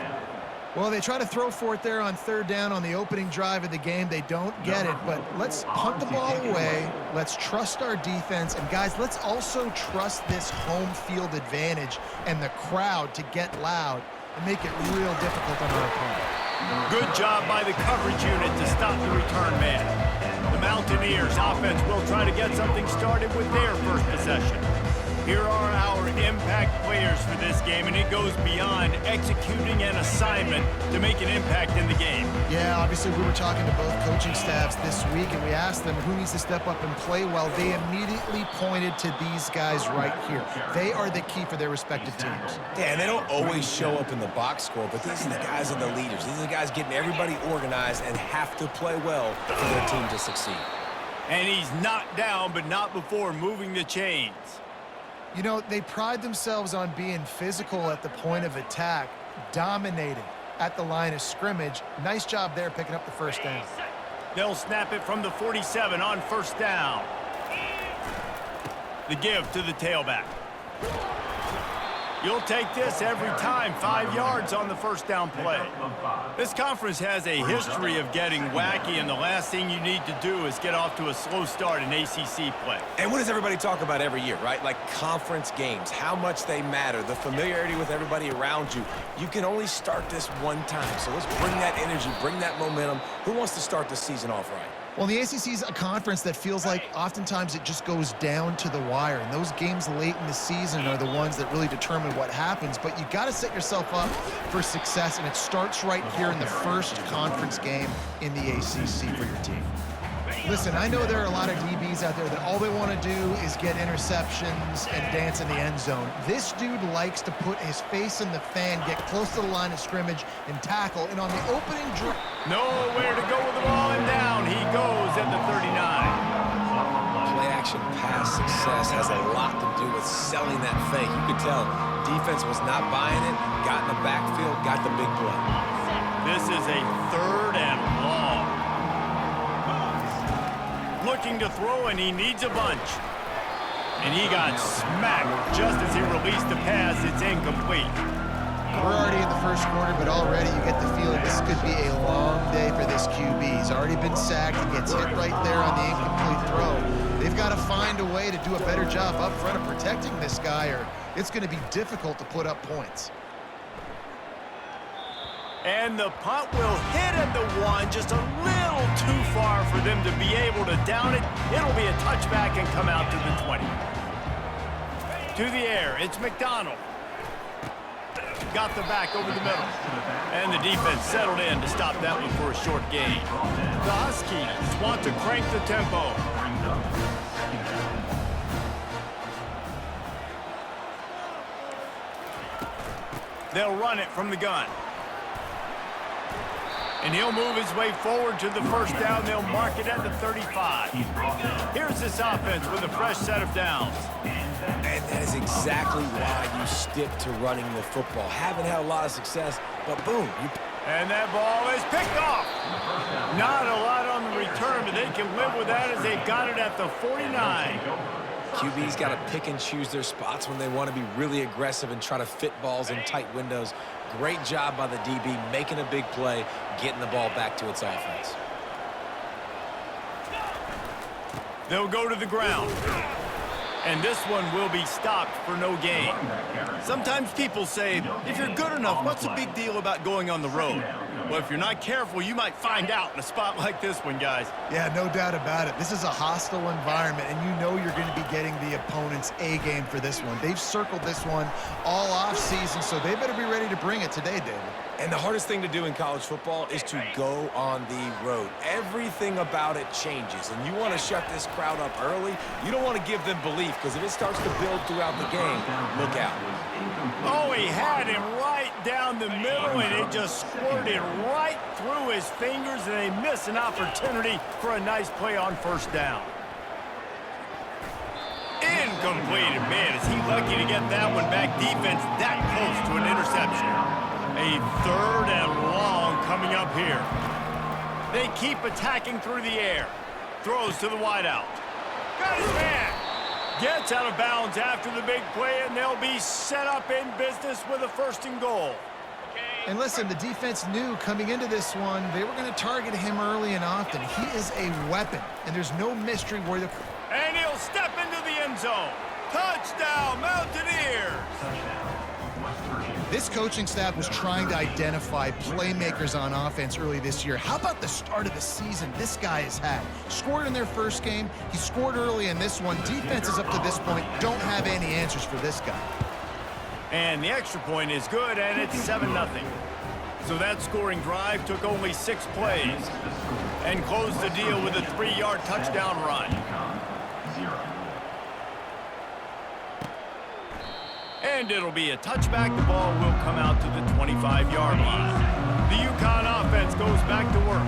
Well, they try to throw for it there on third down on the opening drive of the game. They don't get it, but let's punt the ball away. Let's trust our defense. And, guys, let's also trust this home field advantage and the crowd to get loud and make it real difficult on our opponent. Good job by the coverage unit to stop the return man. The Mountaineers offense will try to get something started with their first possession. Here are our impact players for this game, and it goes beyond executing an assignment to make an impact in the game. Yeah, obviously we were talking to both coaching staffs this week, and we asked them who needs to step up and play well. They immediately pointed to these guys right here. They are the key for their respective teams. Yeah, and they don't always show up in the box score, but these are the guys are the leaders. These are the guys getting everybody organized and have to play well for their team to succeed. And he's knocked down, but not before moving the chains. You know, they pride themselves on being physical at the point of attack, dominating at the line of scrimmage. Nice job there picking up the first down. They'll snap it from the 47 on first down. The give to the tailback. You'll take this every time. 5 yards on the first down play. This conference has a history of getting wacky, and the last thing you need to do is get off to a slow start in ACC play. And what does everybody talk about every year, right? Like conference games, how much they matter, the familiarity with everybody around you. You can only start this one time, so let's bring that energy, bring that momentum. Who wants to start the season off right? Well, the ACC is a conference that feels like oftentimes it just goes down to the wire. And those games late in the season are the ones that really determine what happens. But you got to set yourself up for success, and it starts right here in the first conference game in the ACC for your team. Listen, I know there are a lot of DBs out there that all they want to do is get interceptions and dance in the end zone. This dude likes to put his face in the fan, get close to the line of scrimmage, and tackle. And on the opening drive... Nowhere to go with the ball, and down he goes at the 39. Play-action pass success has a lot to do with selling that fake. You could tell defense was not buying it, got in the backfield, got the big play. This is a third and long. Looking to throw, and he needs a bunch. And he got smacked just as he released the pass. It's incomplete. We're already in the first quarter, but already you get the feeling this could be a long day for this QB. He's already been sacked. He gets hit right there on the incomplete throw. They've got to find a way to do a better job up front of protecting this guy, or it's going to be difficult to put up points. And the punt will hit at the 1, just a little too far for them to be able to down it. It'll be a touchback and come out to the 20. To the air, it's McDonald. Got the back over the middle. And the defense settled in to stop that one for a short gain. The Huskies want to crank the tempo. They'll run it from the gun. And he'll move his way forward to the first down. They'll mark it at the 35. Here's this offense with a fresh set of downs. And that is exactly why you stick to running the football. Haven't had a lot of success, but boom. And that ball is picked off. Not a lot on the return, but they can live with that as they've got it at the 49. QB's got to pick and choose their spots when they want to be really aggressive and try to fit balls in tight windows. Great job by the DB making a big play, getting the ball back to its offense. They'll go to the ground. And this one will be stopped for no gain. Sometimes people say, if you're good enough, what's the big deal about going on the road? Well, if you're not careful, you might find out in a spot like this one, guys. Yeah, no doubt about it. This is a hostile environment, and you know you're going to be getting the opponent's A game for this one. They've circled this one all offseason, so they better be ready to bring it today, David. And the hardest thing to do in college football is to go on the road. Everything about it changes, and you want to shut this crowd up early. You don't want to give them belief, because if it starts to build throughout the game, look out. Oh, he had him right down the middle, and it just squirted right through his fingers, and they miss an opportunity for a nice play on first down. Incomplete. Man, is he lucky to get that one back. Defense that close to an interception. A third and long coming up here. They keep attacking through the air. Throws to the wideout. Got his man. Gets out of bounds after the big play, and they'll be set up in business with a 1st and goal. And listen, the defense knew coming into this one, they were going to target him early and often. He is a weapon, and there's no mystery where the... And he'll step into the end zone. Touchdown, Mountaineers! This coaching staff was trying to identify playmakers on offense early this year. How about the start of the season this guy has had? Scored in their first game. He scored early in this one. Defenses up to this point don't have any answers for this guy. And the extra point is good, and it's 7-0. So that scoring drive took only 6 plays and closed the deal with a 3-yard touchdown run. And it'll be a touchback. The ball will come out to the 25-yard line. The UConn offense goes back to work.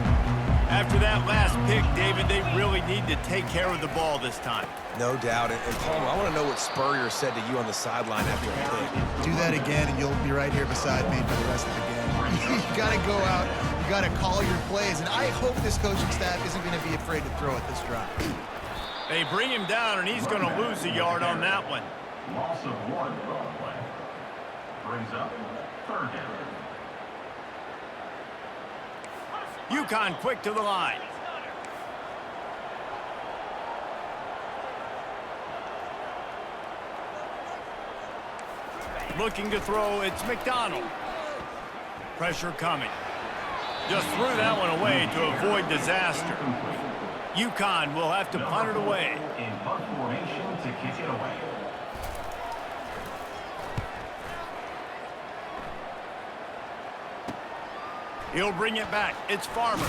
After that last pick, David, they really need to take care of the ball this time. No doubt. And Palmer, I want to know what Spurrier said to you on the sideline after a pick. Do that again, and you'll be right here beside me for the rest of the game. You got to go out. You got to call your plays. And I hope this coaching staff isn't going to be afraid to throw at this drive. They bring him down, and he's going to lose a yard on that one. Loss of 1 on play. Brings up 3rd down. UConn quick to the line. Looking to throw, it's McDonald. Pressure coming. Just threw that one away to avoid disaster. UConn will have to punt it away. In punt formation to kick it away. He'll bring it back. It's Farmer.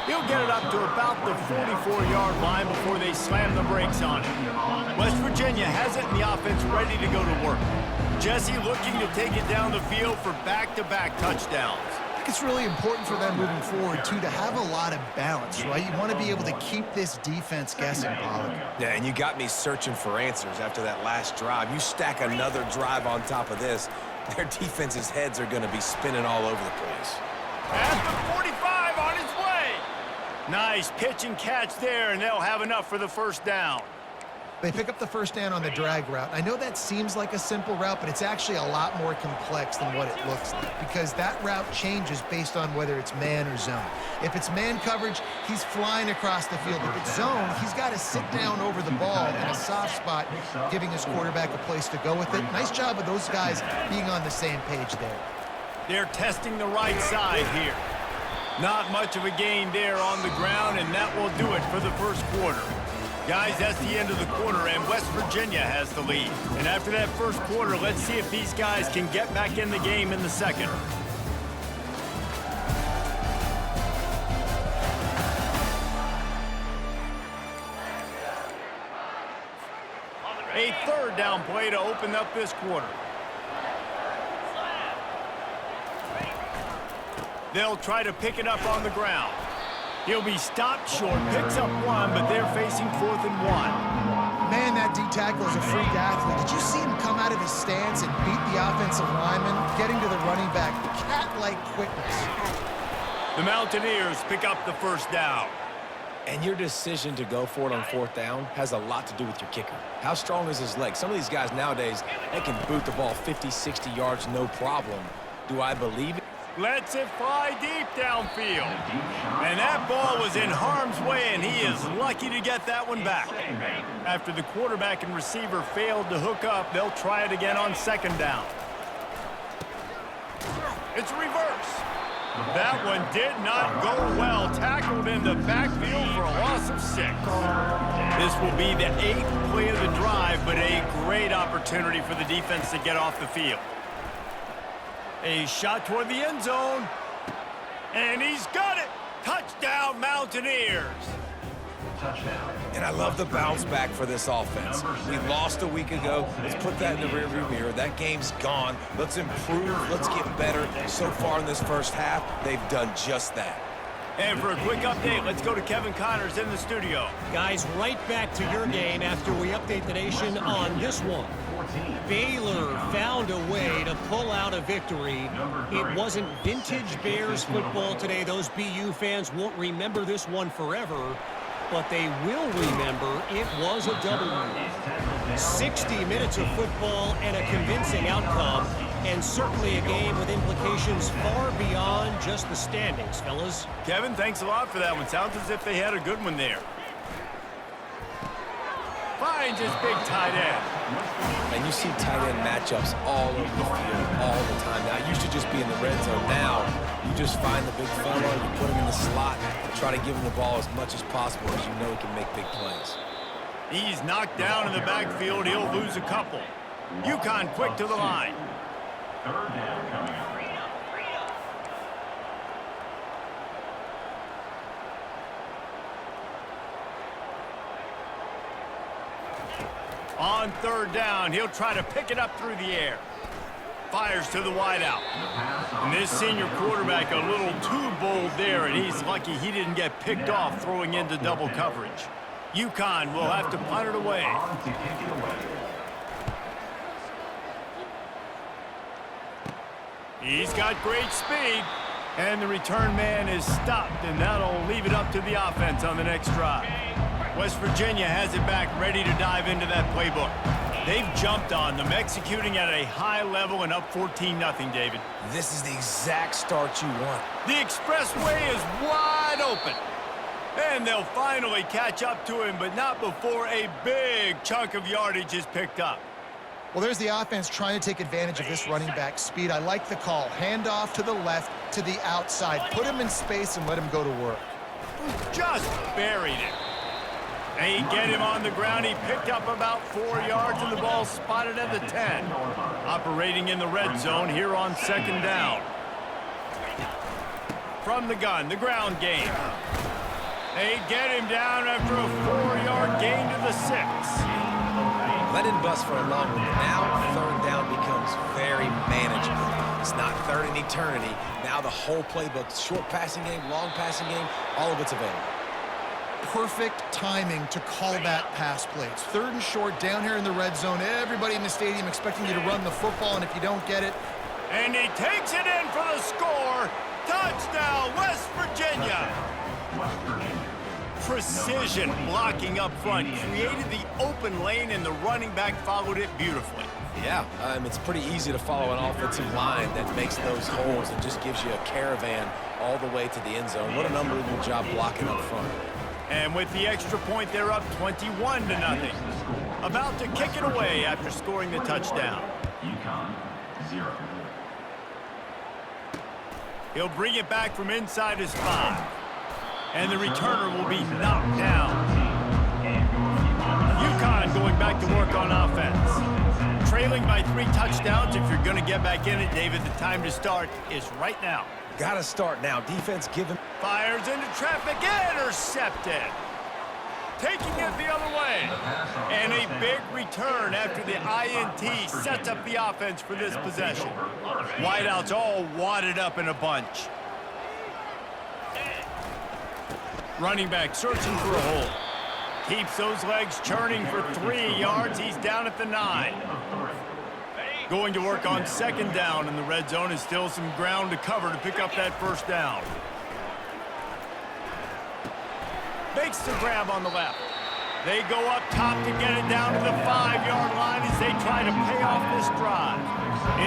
He'll get it up to about the 44-yard line before they slam the brakes on it. West Virginia has it in the offense ready to go to work. Jesse looking to take it down the field for back-to-back touchdowns. I think it's really important for them moving forward, too, to have a lot of balance, right? You want to be able to keep this defense guessing, Pollock. Yeah, and you got me searching for answers after that last drive. You stack another drive on top of this, their defense's heads are going to be spinning all over the place. At the 45 on its way. Nice pitch and catch there, and they'll have enough for the 1st down. They pick up the 1st down on the drag route. I know that seems like a simple route, but it's actually a lot more complex than what it looks like because that route changes based on whether it's man or zone. If it's man coverage, he's flying across the field. If it's zone, he's got to sit down over the ball in a soft spot, giving his quarterback a place to go with it. Nice job of those guys being on the same page there. They're testing the right side here. Not much of a gain there on the ground, and that will do it for the 1st quarter. Guys, that's the end of the quarter, and West Virginia has the lead. And after that 1st quarter, let's see if these guys can get back in the game in the 2nd. A 3rd down play to open up this quarter. They'll try to pick it up on the ground. He'll be stopped short, picks up one, but they're facing 4th and 1. Man, that D-tackle is a freak athlete. Did you see him come out of his stance and beat the offensive lineman, getting to the running back? Cat-like quickness. The Mountaineers pick up the first down. And your decision to go for it on 4th down has a lot to do with your kicker. How strong is his leg? Some of these guys nowadays, they can boot the ball 50, 60 yards, no problem. Do I believe it? Lets it fly deep downfield. And that ball was in harm's way, and he is lucky to get that one back. After the quarterback and receiver failed to hook up, they'll try it again on 2nd down. It's a reverse. That one did not go well. Tackled in the backfield for a loss of 6. This will be the 8th play of the drive, but a great opportunity for the defense to get off the field. A shot toward the end zone. And he's got it. Touchdown, Mountaineers. And I love the bounce back for this offense. We lost a week ago. Let's put that in the rearview mirror. That game's gone. Let's improve. Let's get better. So far in this first half, they've done just that. And for a quick update, let's go to Kevin Connors in the studio. Guys, right back to your game after we update the nation on this one. Baylor found a way to pull out a victory. It wasn't vintage Bears football today. Those BU fans won't remember this one forever, but they will remember it was a W. 60 minutes of football and a convincing outcome, and certainly a game with implications far beyond just the standings, fellas. Kevin, thanks a lot for that one. Sounds as if they had a good one there. Finds his big tight end. And you see tight end matchups all over the field all the time. Now, it used to just be in the red zone. Now, you just find the big fella, you put him in the slot, and try to give him the ball as much as possible because you know he can make big plays. He's knocked down in the backfield. He'll lose a couple. UConn quick to the line. 3rd down coming up. On 3rd down, he'll try to pick it up through the air. Fires to the wideout. And this senior quarterback a little too bold there, and he's lucky he didn't get picked off throwing into double coverage. UConn will have to punt it away. He's got great speed, and the return man is stopped, and that'll leave it up to the offense on the next drive. West Virginia has it back, ready to dive into that playbook. They've jumped on them, executing at a high level and up 14-0, David. This is the exact start you want. The expressway is wide open. And they'll finally catch up to him, but not before a big chunk of yardage is picked up. Well, there's the offense trying to take advantage of this running back speed. I like the call. Hand off to the left, to the outside. Put him in space and let him go to work. Just buried it. They get him on the ground. He picked up about 4 yards, and the ball spotted at the 10. Operating in the red zone here on 2nd down. From the gun, the ground game. They get him down after a 4-yard gain to the 6. Let him bust for a long one. Now, 3rd down becomes very manageable. It's not 3rd in eternity. Now the whole playbook, short passing game, long passing game, all of it's available. Perfect timing to call that pass play. It's 3rd and short down here in the red zone. Everybody in the stadium expecting you to run the football, and if you don't get it. And he takes it in for the score. Touchdown, West Virginia. Precision blocking up front created the open lane, and the running back followed it beautifully. Yeah, it's pretty easy to follow an offensive line that makes those holes and just gives you a caravan all the way to the end zone. What an unbelievable job blocking up front. And with the extra point, they're up 21-0. About to kick it away after scoring the touchdown. UConn 0. He'll bring it back from inside his 5. And the returner will be knocked down. UConn going back to work on offense. Trailing by 3 touchdowns. If you're going to get back in it, David, the time to start is right now. Got to start now. Defense given. Fires into traffic, intercepted. Taking it the other way. And a big return after the INT sets up the offense for this possession. Wideouts all wadded up in a bunch. Running back searching for a hole. Keeps those legs churning for 3 yards. He's down at the 9. Going to work on second down in the red zone, and still some ground to cover to pick up that first down. Makes the grab on the left. They go up top to get it down to the 5-yard line as they try to pay off this drive.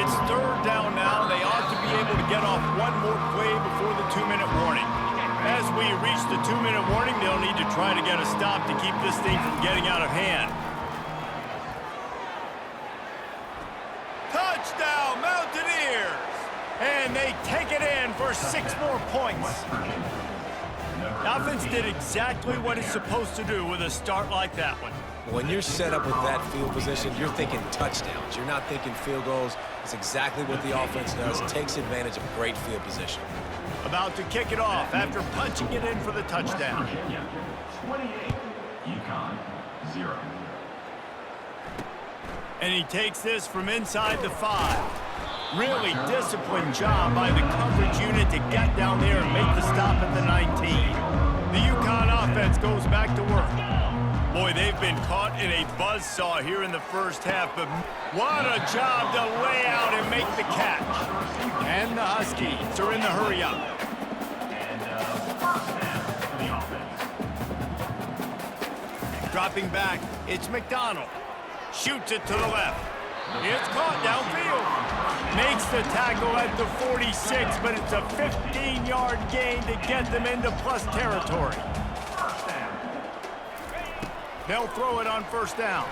It's third down now. They ought to be able to get off one more play before the 2-minute warning. As we reach the 2-minute warning, they'll need to try to get a stop to keep this thing from getting out of hand. Touchdown, Mountaineers! And they take it in for 6 more points. The offense did exactly what it's supposed to do with a start like that one. When you're set up with that field position, you're thinking touchdowns. You're not thinking field goals. It's exactly what the offense does. Takes advantage of great field position. About to kick it off after punching it in for the touchdown. West Virginia, 28. UConn, 0. And he takes this from inside the 5. Really disciplined job by the coverage unit to get down there and make the stop at the 19. The UConn offense goes back to work. Boy, they've been caught in a buzzsaw here in the first half, but what a job to lay out and make the catch. And the Huskies are in the hurry up. And first down for the offense. Dropping back, it's McDonald. Shoots it to the left. It's caught downfield. Makes the tackle at the 46, but it's a 15-yard gain to get them into plus territory. They'll throw it on first down.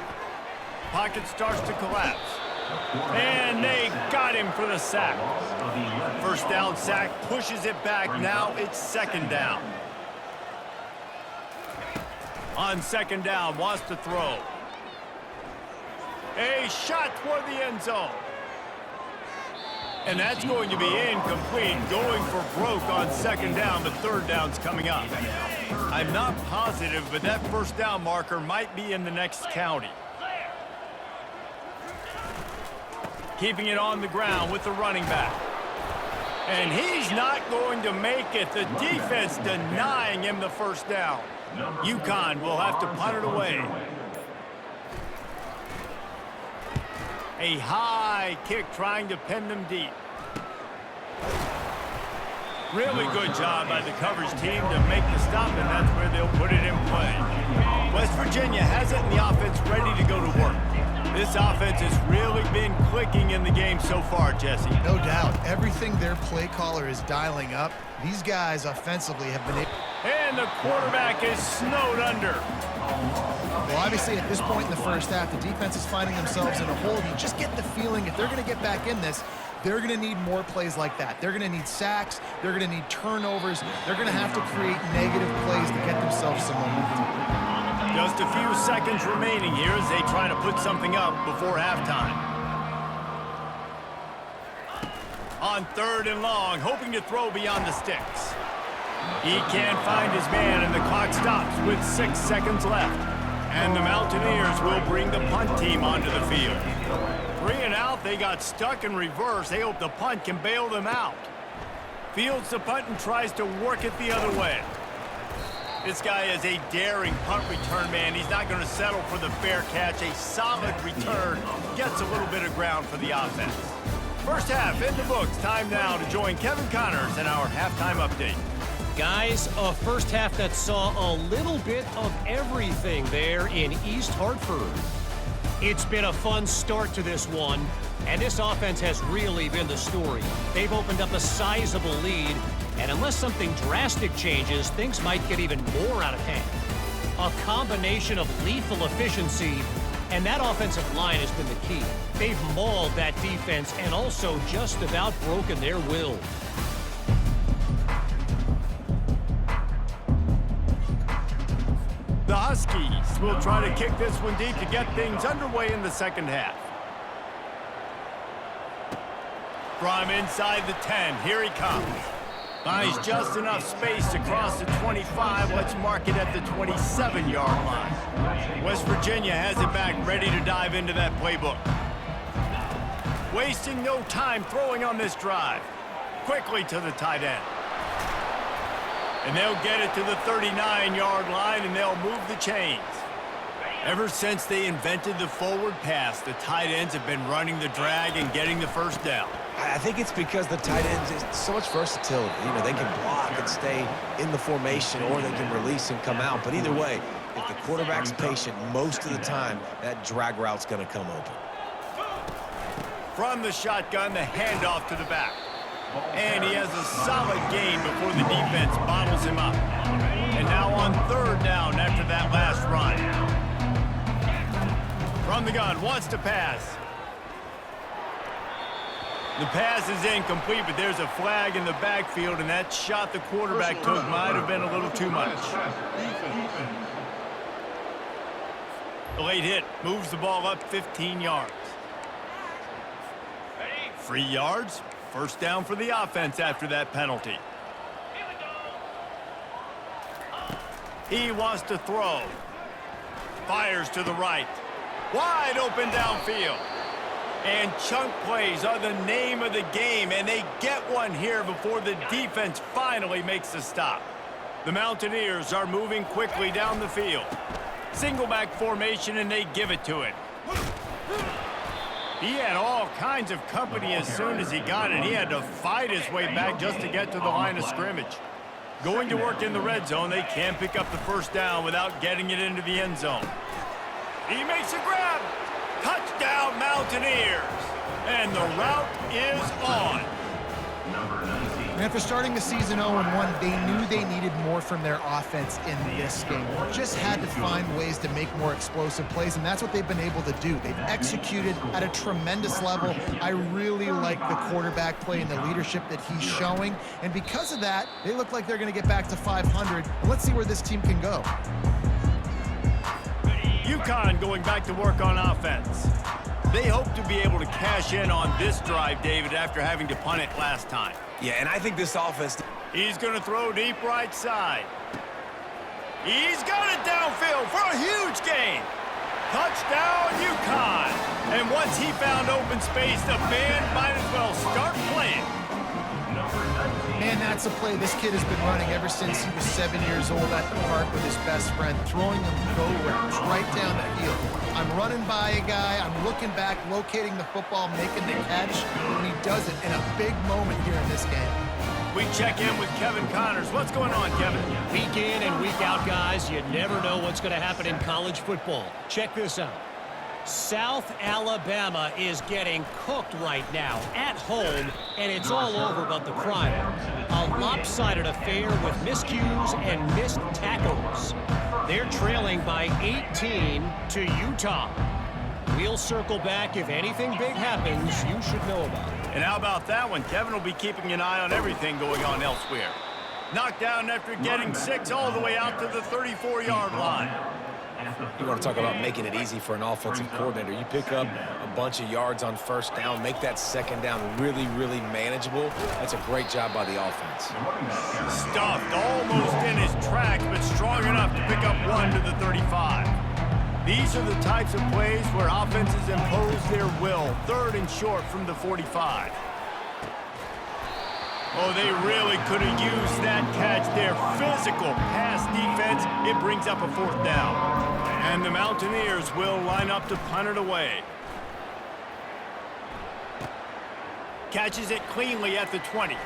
Pocket starts to collapse. And they got him for the sack. First down sack, pushes it back. Now it's second down. On second down, wants to throw. A shot toward the end zone. And that's going to be incomplete, going for broke on second down, but third down's coming up. I'm not positive, but that first down marker might be in the next county. Keeping it on the ground with the running back. And he's not going to make it. The defense denying him the first down. UConn will have to punt it away. A high kick trying to pin them deep. Really good job by the coverage team to make the stop, and that's where they'll put it in play. West Virginia has it in the offense ready to go to work. This offense has really been clicking in the game so far, Jesse. No doubt. Everything their play caller is dialing up, these guys offensively have been able. And the quarterback is snowed under. Well, obviously, at this point in the first half, the defense is finding themselves in a hole. You just get the feeling if they're going to get back in this, they're going to need more plays like that. They're going to need sacks. They're going to need turnovers. They're going to have to create negative plays to get themselves some momentum. Just a few seconds remaining here as they try to put something up before halftime. On third and long, hoping to throw beyond the sticks. He can't find his man, and the clock stops with 6 seconds left. And the Mountaineers will bring the punt team onto the field. 3 and out, they got stuck in reverse. They hope the punt can bail them out. Fields the punt and tries to work it the other way. This guy is a daring punt return man. He's not going to settle for the fair catch. A solid return gets a little bit of ground for the offense. First half in the books. Time now to join Kevin Connors in our halftime update. Guys, a first half that saw a little bit of everything there in East Hartford. It's been a fun start to this one, and this offense has really been the story. They've opened up a sizable lead, and unless something drastic changes, things might get even more out of hand. A combination of lethal efficiency, and that offensive line has been the key. They've mauled that defense and also just about broken their will. The Huskies will try to kick this one deep to get things underway in the second half. From inside the 10, here he comes. Finds just enough space to cross the 25. Let's mark it at the 27-yard line. West Virginia has it back, ready to dive into that playbook. Wasting no time throwing on this drive. Quickly to the tight end. And they'll get it to the 39-yard line, and they'll move the chains. Ever since they invented the forward pass, the tight ends have been running the drag and getting the first down. I think it's because the tight ends is so much versatility. You know, they can block and stay in the formation, or they can release and come out. But either way, if the quarterback's patient, most of the time, that drag route's going to come open. From the shotgun, the handoff to the back. And he has a solid gain before the defense bottles him up. And now on third down after that last run. From the gun, wants to pass. The pass is incomplete, but there's a flag in the backfield, and that shot the quarterback took might have been a little too much. The late hit moves the ball up 15 yards. 3 yards, first down for the offense after that penalty. He wants to throw. Fires to the right. Wide open downfield. And chunk plays are the name of the game, and they get one here before the defense finally makes the stop. The Mountaineers are moving quickly down the field. Single back formation, and they give it to it. He had all kinds of company as soon as he got it. He had to fight his way back just to get to the line of scrimmage. Going to work in the red zone, they can't pick up the first down without getting it into the end zone. He makes a grab. Touchdown, Mountaineers. And the route is on. And after starting the season 0-1, they knew they needed more from their offense in this game. Just had to find ways to make more explosive plays, and that's what they've been able to do. They've executed at a tremendous level. I really like the quarterback play and the leadership that he's showing, and because of that, they look like they're going to get back to 500. Let's see where this team can go. UConn going back to work on offense. They hope to be able to cash in on this drive, David, after having to punt it last time. Yeah, and I think this offense... He's going to throw deep right side. He's got it downfield for a huge gain. Touchdown, UConn. And once he found open space, the band might as well start playing. Man, that's a play this kid has been running ever since he was 7 years old at the park with his best friend, throwing them go routes right down the field. I'm running by a guy, I'm looking back, locating the football, making the catch, and he does it in a big moment here in this game. We check in with Kevin Connors. What's going on, Kevin? Week in and week out, guys, you never know what's going to happen in college football. Check this out. South Alabama is getting cooked right now at home, and it's all over but the crying. A lopsided affair with miscues and missed tackles. They're trailing by 18 to Utah. We'll circle back. If anything big happens, you should know about it. And how about that one? Kevin will be keeping an eye on everything going on elsewhere. Knocked down after getting 6 all the way out to the 34-yard line. You want to talk about making it easy for an offensive coordinator. You pick up a bunch of yards on first down, make that second down really, really manageable. That's a great job by the offense. Stuffed almost in his tracks, but strong enough to pick up 1 to the 35. These are the types of plays where offenses impose their will. Third and short from the 45. Oh, they really could have used that catch. Their physical pass defense, it brings up a 4th down. And the Mountaineers will line up to punt it away. Catches it cleanly at the 20.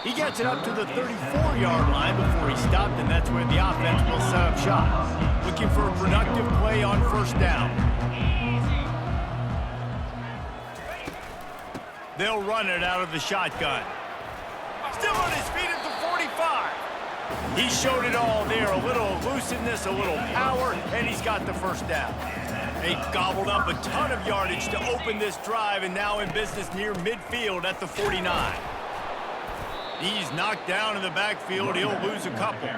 He gets it up to the 34-yard line before he stopped, and that's where the offense will set up shop. Looking for a productive play on first down. They'll run it out of the shotgun. Still on his feet at the 45. He showed it all there. A little elusiveness, a little power, and he's got the first down. They gobbled up a ton of yardage to open this drive, and now in business near midfield at the 49. He's knocked down in the backfield. He'll lose a couple.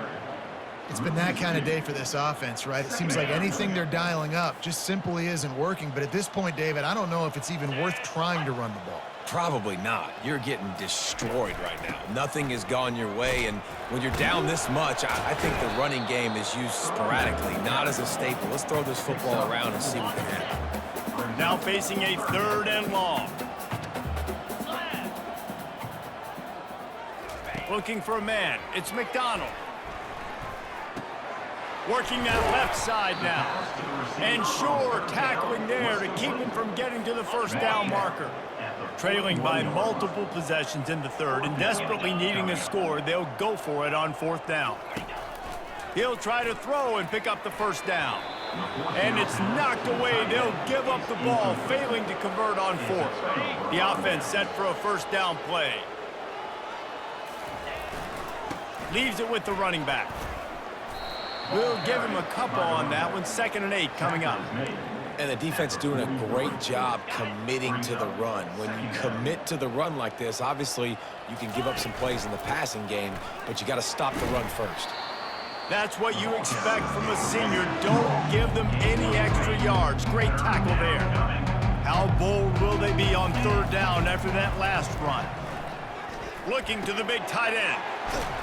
It's been that kind of day for this offense, right? It seems like anything they're dialing up just simply isn't working. But at this point, David, I don't know if it's even worth trying to run the ball. Probably not. You're getting destroyed right now. Nothing has gone your way, and when you're down this much, I think the running game is used sporadically, not as a staple. Let's throw this football around and see what can happen. Now facing a 3rd and long. Looking for a man. It's McDonald. Working that left side now. And sure, tackling there to keep him from getting to the first down marker. Trailing by multiple possessions in the third and desperately needing a score, they'll go for it on fourth down. He'll try to throw and pick up the first down. And it's knocked away. They'll give up the ball, failing to convert on fourth. The offense set for a first down play. Leaves it with the running back. We'll give him a couple on that one. 2nd and 8 coming up. And the defense doing a great job committing to the run. When you commit to the run like this, obviously you can give up some plays in the passing game, but you got to stop the run first. That's what you expect from a senior. Don't give them any extra yards. Great tackle there. How bold will they be on 3rd down after that last run? Looking to the big tight end.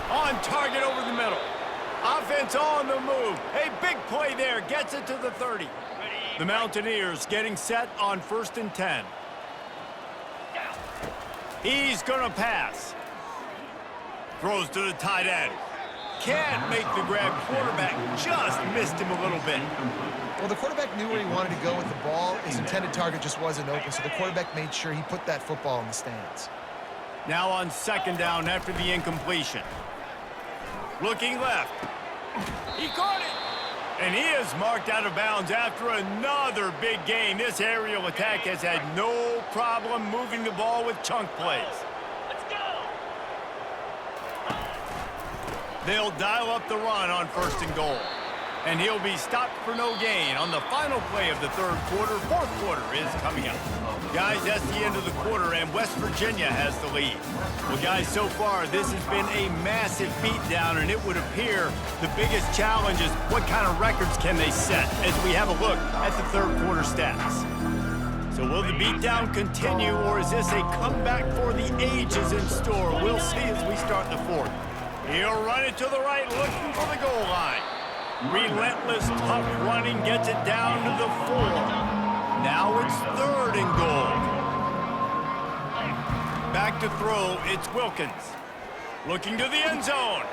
On target over the middle. Offense on the move. A big play there. Gets it to the 30. The Mountaineers getting set on 1st and 10. He's going to pass. Throws to the tight end. Can't make the grab. Quarterback just missed him a little bit. Well, the quarterback knew where he wanted to go with the ball. His intended target just wasn't open, so the quarterback made sure he put that football in the stands. Now on 2nd down after the incompletion. Looking left. He caught it. And he is marked out of bounds after another big gain. This aerial attack has had no problem moving the ball with chunk plays. Let's go. They'll dial up the run on 1st and goal. And he'll be stopped for no gain on the final play of the 3rd quarter. 4th quarter is coming up. Guys, that's the end of the quarter, and West Virginia has the lead. Well, guys, so far, this has been a massive beatdown, and it would appear the biggest challenge is what kind of records can they set as we have a look at the 3rd quarter stats. So will the beatdown continue, or is this a comeback for the ages in store? We'll see as we start the 4th. He'll run it to the right, looking for the goal line. Relentless, tough running gets it down to the 4. Now it's 3rd and goal. Back to throw, it's Wilkins. Looking to the end zone.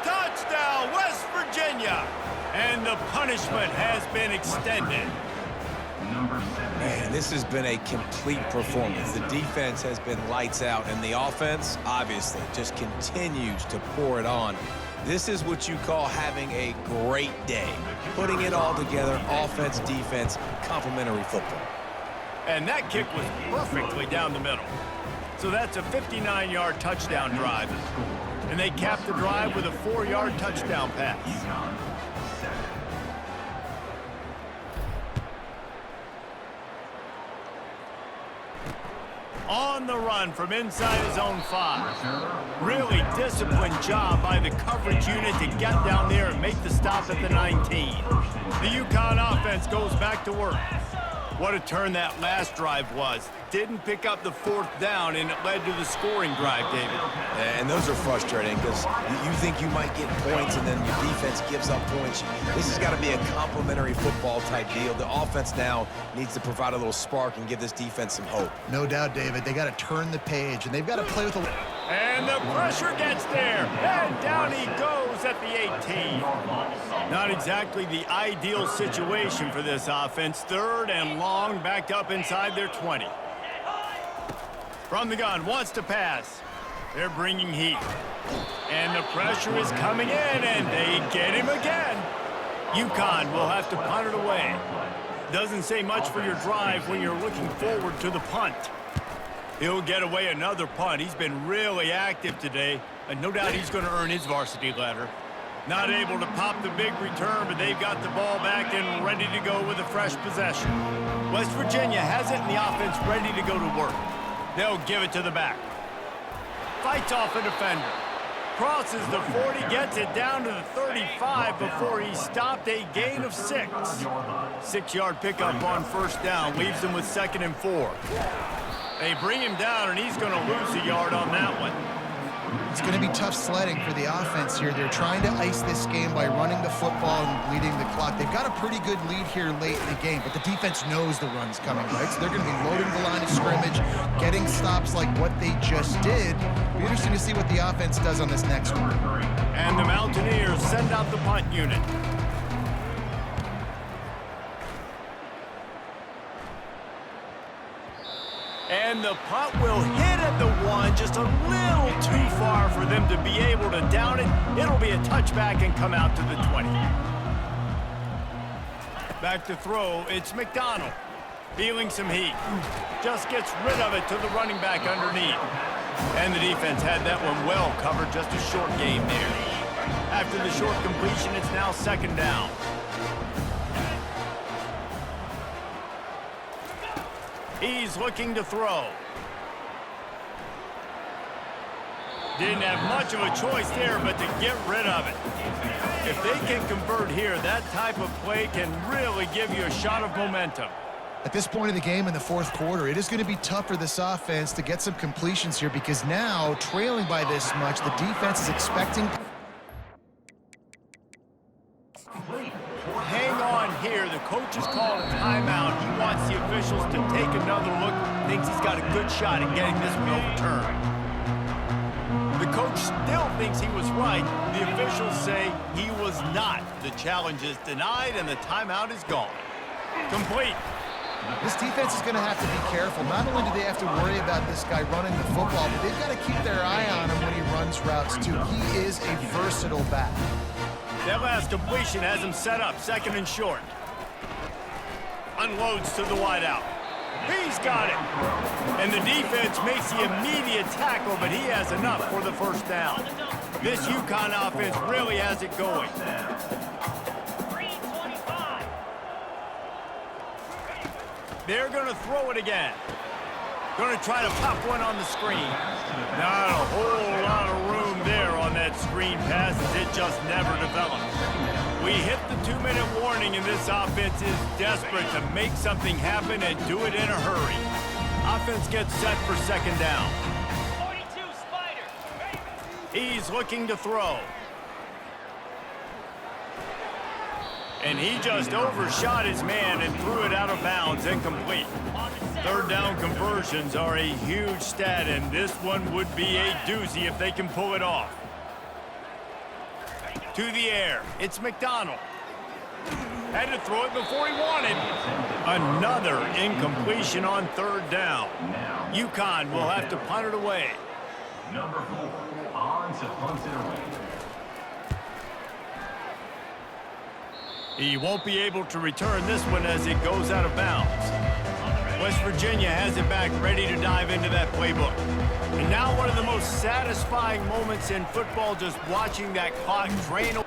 Touchdown, West Virginia. And the punishment has been extended. Man, this has been a complete performance. The defense has been lights out, and the offense, obviously, just continues to pour it on. This is what you call having a great day. Putting it all together, offense, defense, complementary football. And that kick was perfectly down the middle. So that's a 59-yard touchdown drive. And they capped the drive with a 4-yard touchdown pass. On the run from inside his own 5. Really disciplined job by the coverage unit to get down there and make the stop at the 19. The UConn offense goes back to work. What a turn that last drive was. Didn't pick up the 4th down, and it led to the scoring drive, David. And those are frustrating because you think you might get points and then your defense gives up points. This has got to be a complementary football type deal. The offense now needs to provide a little spark and give this defense some hope. No doubt, David. They got to turn the page, and they've got to play with a... And the pressure gets there, and down he goes at the 18. Not exactly the ideal situation for this offense. 3rd and long, backed up inside their 20. From the gun, wants to pass. They're bringing heat. And the pressure is coming in, and they get him again. UConn will have to punt it away. Doesn't say much for your drive when you're looking forward to the punt. He'll get away another punt. He's been really active today, and no doubt he's going to earn his varsity letter. Not able to pop the big return, but they've got the ball back and ready to go with a fresh possession. West Virginia has it in the offense ready to go to work. They'll give it to the back. Fights off a defender. Crosses the 40, gets it down to the 35 before he stopped, a gain of 6. 6-yard pickup on 1st down, leaves him with 2nd and 4. They bring him down, and he's going to lose a yard on that one. It's going to be tough sledding for the offense here. They're trying to ice this game by running the football and bleeding the clock. They've got a pretty good lead here late in the game, but the defense knows the run's coming, right? So they're going to be loading the line of scrimmage, getting stops like what they just did. It'll be interesting to see what the offense does on this next one. And the Mountaineers send out the punt unit. And the punt will hit at the 1, just a little too far for them to be able to down it. It'll be a touchback and come out to the 20. Back to throw, it's McDonald. Feeling some heat. Just gets rid of it to the running back underneath. And the defense had that one well covered, just a short game there. After the short completion, it's now second down. He's looking to throw. Didn't have much of a choice there, but to get rid of it. If they can convert here, that type of play can really give you a shot of momentum. At this point of the game in the fourth quarter, it is going to be tough for this offense to get some completions here because now, trailing by this much, the defense is expecting... Hang on here. The coach is calling a timeout. He wants the officials to take another look. Thinks he's got a good shot at getting this one overturned. The coach still thinks he was right. The officials say he was not. The challenge is denied, and the timeout is gone. Complete. This defense is going to have to be careful. Not only do they have to worry about this guy running the football, but they've got to keep their eye on him when he runs routes, too. He is a versatile back. That last completion has him set up, second and short. Unloads to the wideout. He's got it. And the defense makes the immediate tackle, but he has enough for the first down. This UConn offense really has it going. They're going to throw it again. Going to try to pop one on the screen. Not a whole lot of room there on that screen pass as it just never developed. We hit the 2-minute warning, and this offense is desperate to make something happen and do it in a hurry. Offense gets set for second down. 42 Spider. He's looking to throw. And he just overshot his man and threw it out of bounds, incomplete. Third down conversions are a huge stat, and this one would be a doozy if they can pull it off. To the air, it's McDonald. Had to throw it before he wanted. Another incompletion on third down. UConn will have to punt it away. Number 4, on to punt it away. He won't be able to return this one as it goes out of bounds. West Virginia has it back, ready to dive into that playbook. And now one of the most satisfying moments in football, just watching that clock drain away.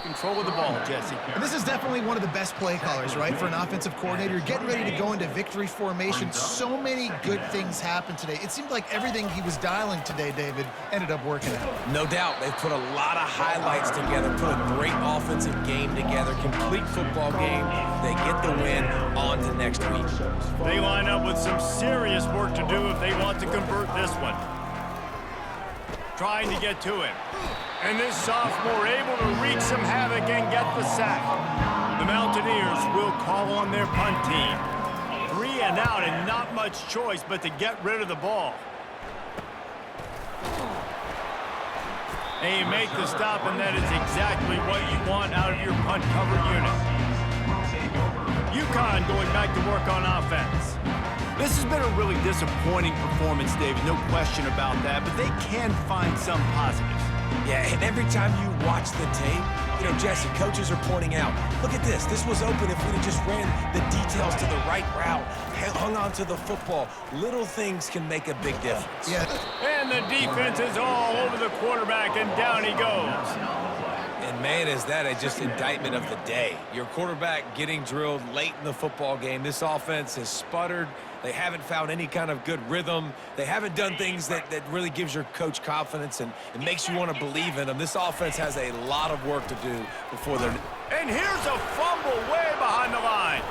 Control of the ball, Jesse. And this is definitely one of the best play callers, right, for an offensive coordinator. You're getting ready to go into victory formation. So many good things happened today. It seemed like everything he was dialing today, David, ended up working out. No doubt. They've put a lot of highlights together, put a great offensive game together, complete football game. They get the win. On to next week. They line up with some serious work to do if they want to convert this one. Trying to get to him. And this sophomore able to wreak some havoc and get the sack. The Mountaineers will call on their punt team. 3 and out and not much choice but to get rid of the ball. And you make the stop, and that is exactly what you want out of your punt cover unit. UConn going back to work on offense. This has been a really disappointing performance, David, no question about that, but they can find some positives. Yeah, and every time you watch the tape, you know, Jesse, coaches are pointing out, look at this. This was open if we'd have just ran the details to the right route, hung on to the football. Little things can make a big difference. Yeah. And the defense is all over the quarterback, and down he goes. And man, is that a just indictment of the day. Your quarterback getting drilled late in the football game. This offense has sputtered. They haven't found any kind of good rhythm. They haven't done things that really gives your coach confidence and it makes you want to believe in them. This offense has a lot of work to do before they're... And here's a fumble way behind the line.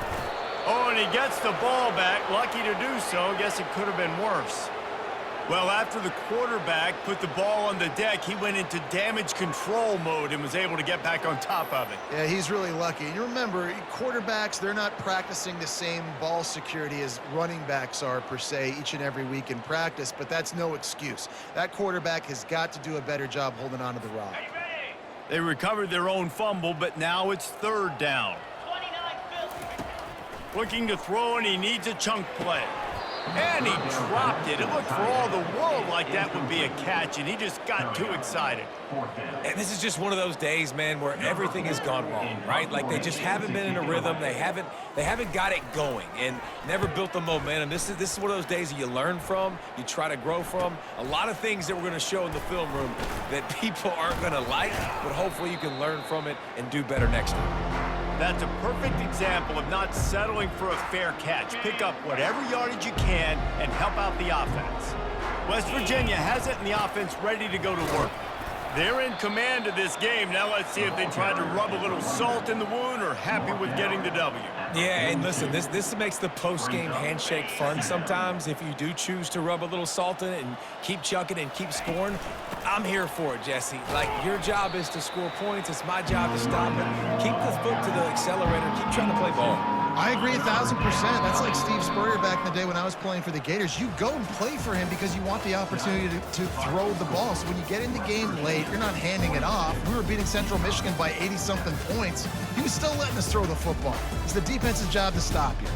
Oh, and he gets the ball back. Lucky to do so. Guess it could have been worse. Well, after the quarterback put the ball on the deck, he went into damage control mode and was able to get back on top of it. Yeah, he's really lucky. And you remember, quarterbacks, they're not practicing the same ball security as running backs are, per se, each and every week in practice, but that's no excuse. That quarterback has got to do a better job holding on to the rock. They recovered their own fumble, but now it's third down. 29 Philly. Looking to throw, and he needs a chunk play. And he dropped it. It looked for all the world like that would be a catch, and he just got too excited. And this is just one of those days, man, where everything has gone wrong, right? Like they just haven't been in a rhythm. They haven't got it going and never built the momentum. This is one of those days that you learn from, you try to grow from. A lot of things that we're going to show in the film room that people aren't going to like, but hopefully you can learn from it and do better next time. That's a perfect example of not settling for a fair catch. Pick up whatever yardage you can and help out the offense. West Virginia has it, and the offense ready to go to work. They're in command of this game. Now let's see if they try to rub a little salt in the wound or happy with getting the W. Yeah, and listen, this makes the post-game handshake fun sometimes. If you do choose to rub a little salt in it and keep chucking and keep scoring, I'm here for it, Jesse. Like, your job is to score points. It's my job to stop it. Keep the foot to the accelerator. Keep trying to play ball. I agree 1,000%. That's like Steve Spurrier back in the day when I was playing for the Gators. You go and play for him because you want the opportunity to throw the ball. So when you get in the game late, you're not handing it off. We were beating Central Michigan by 80-something points. He was still letting us throw the football. It's the defense's job to stop you.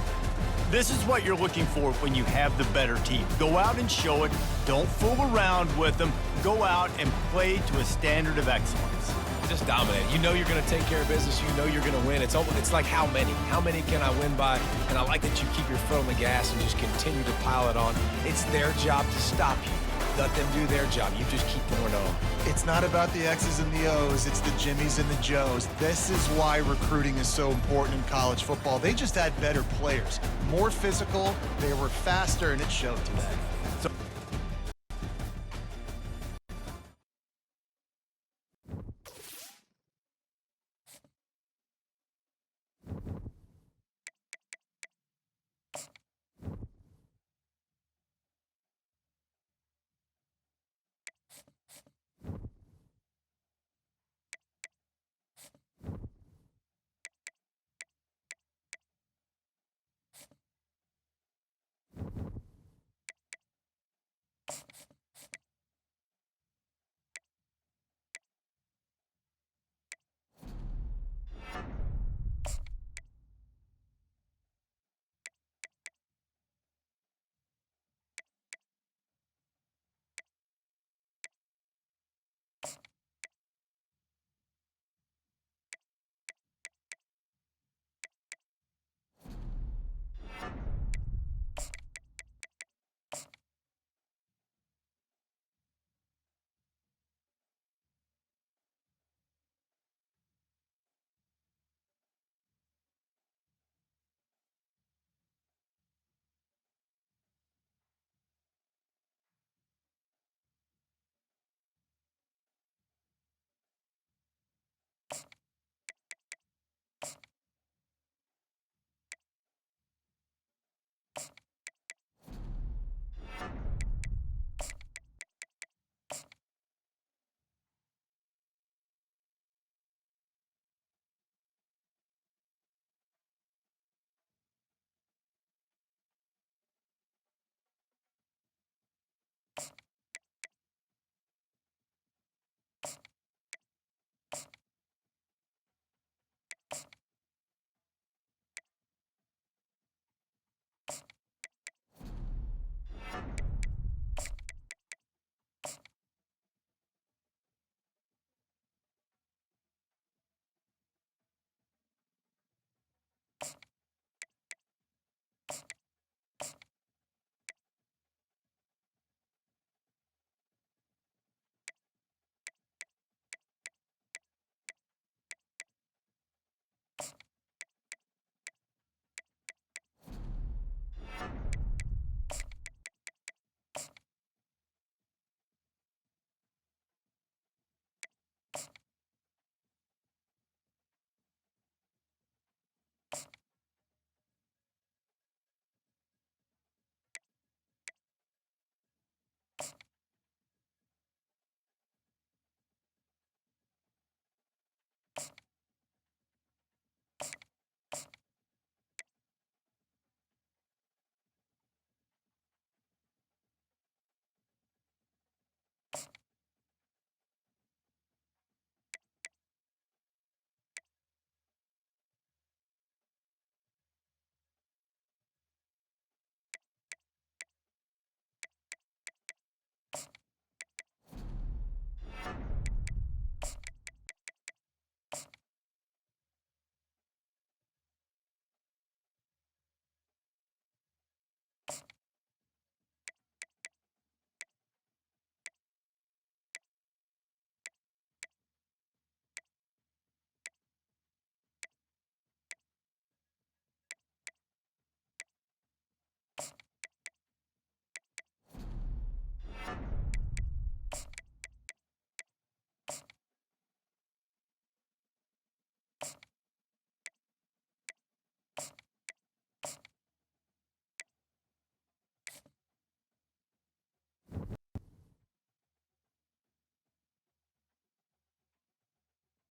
This is what you're looking for when you have the better team. Go out and show it. Don't fool around with them. Go out and play to a standard of excellence. Just dominate. You know you're going to take care of business. You know you're going to win. It's like how many? How many can I win by? And I like that you keep your foot on the gas and just continue to pile it on. It's their job to stop you. Let them do their job. You just keep going on. It's not about the X's and the O's. It's the Jimmies and the Joes. This is why recruiting is so important in college football. They just had better players, more physical, they were faster, and it showed today.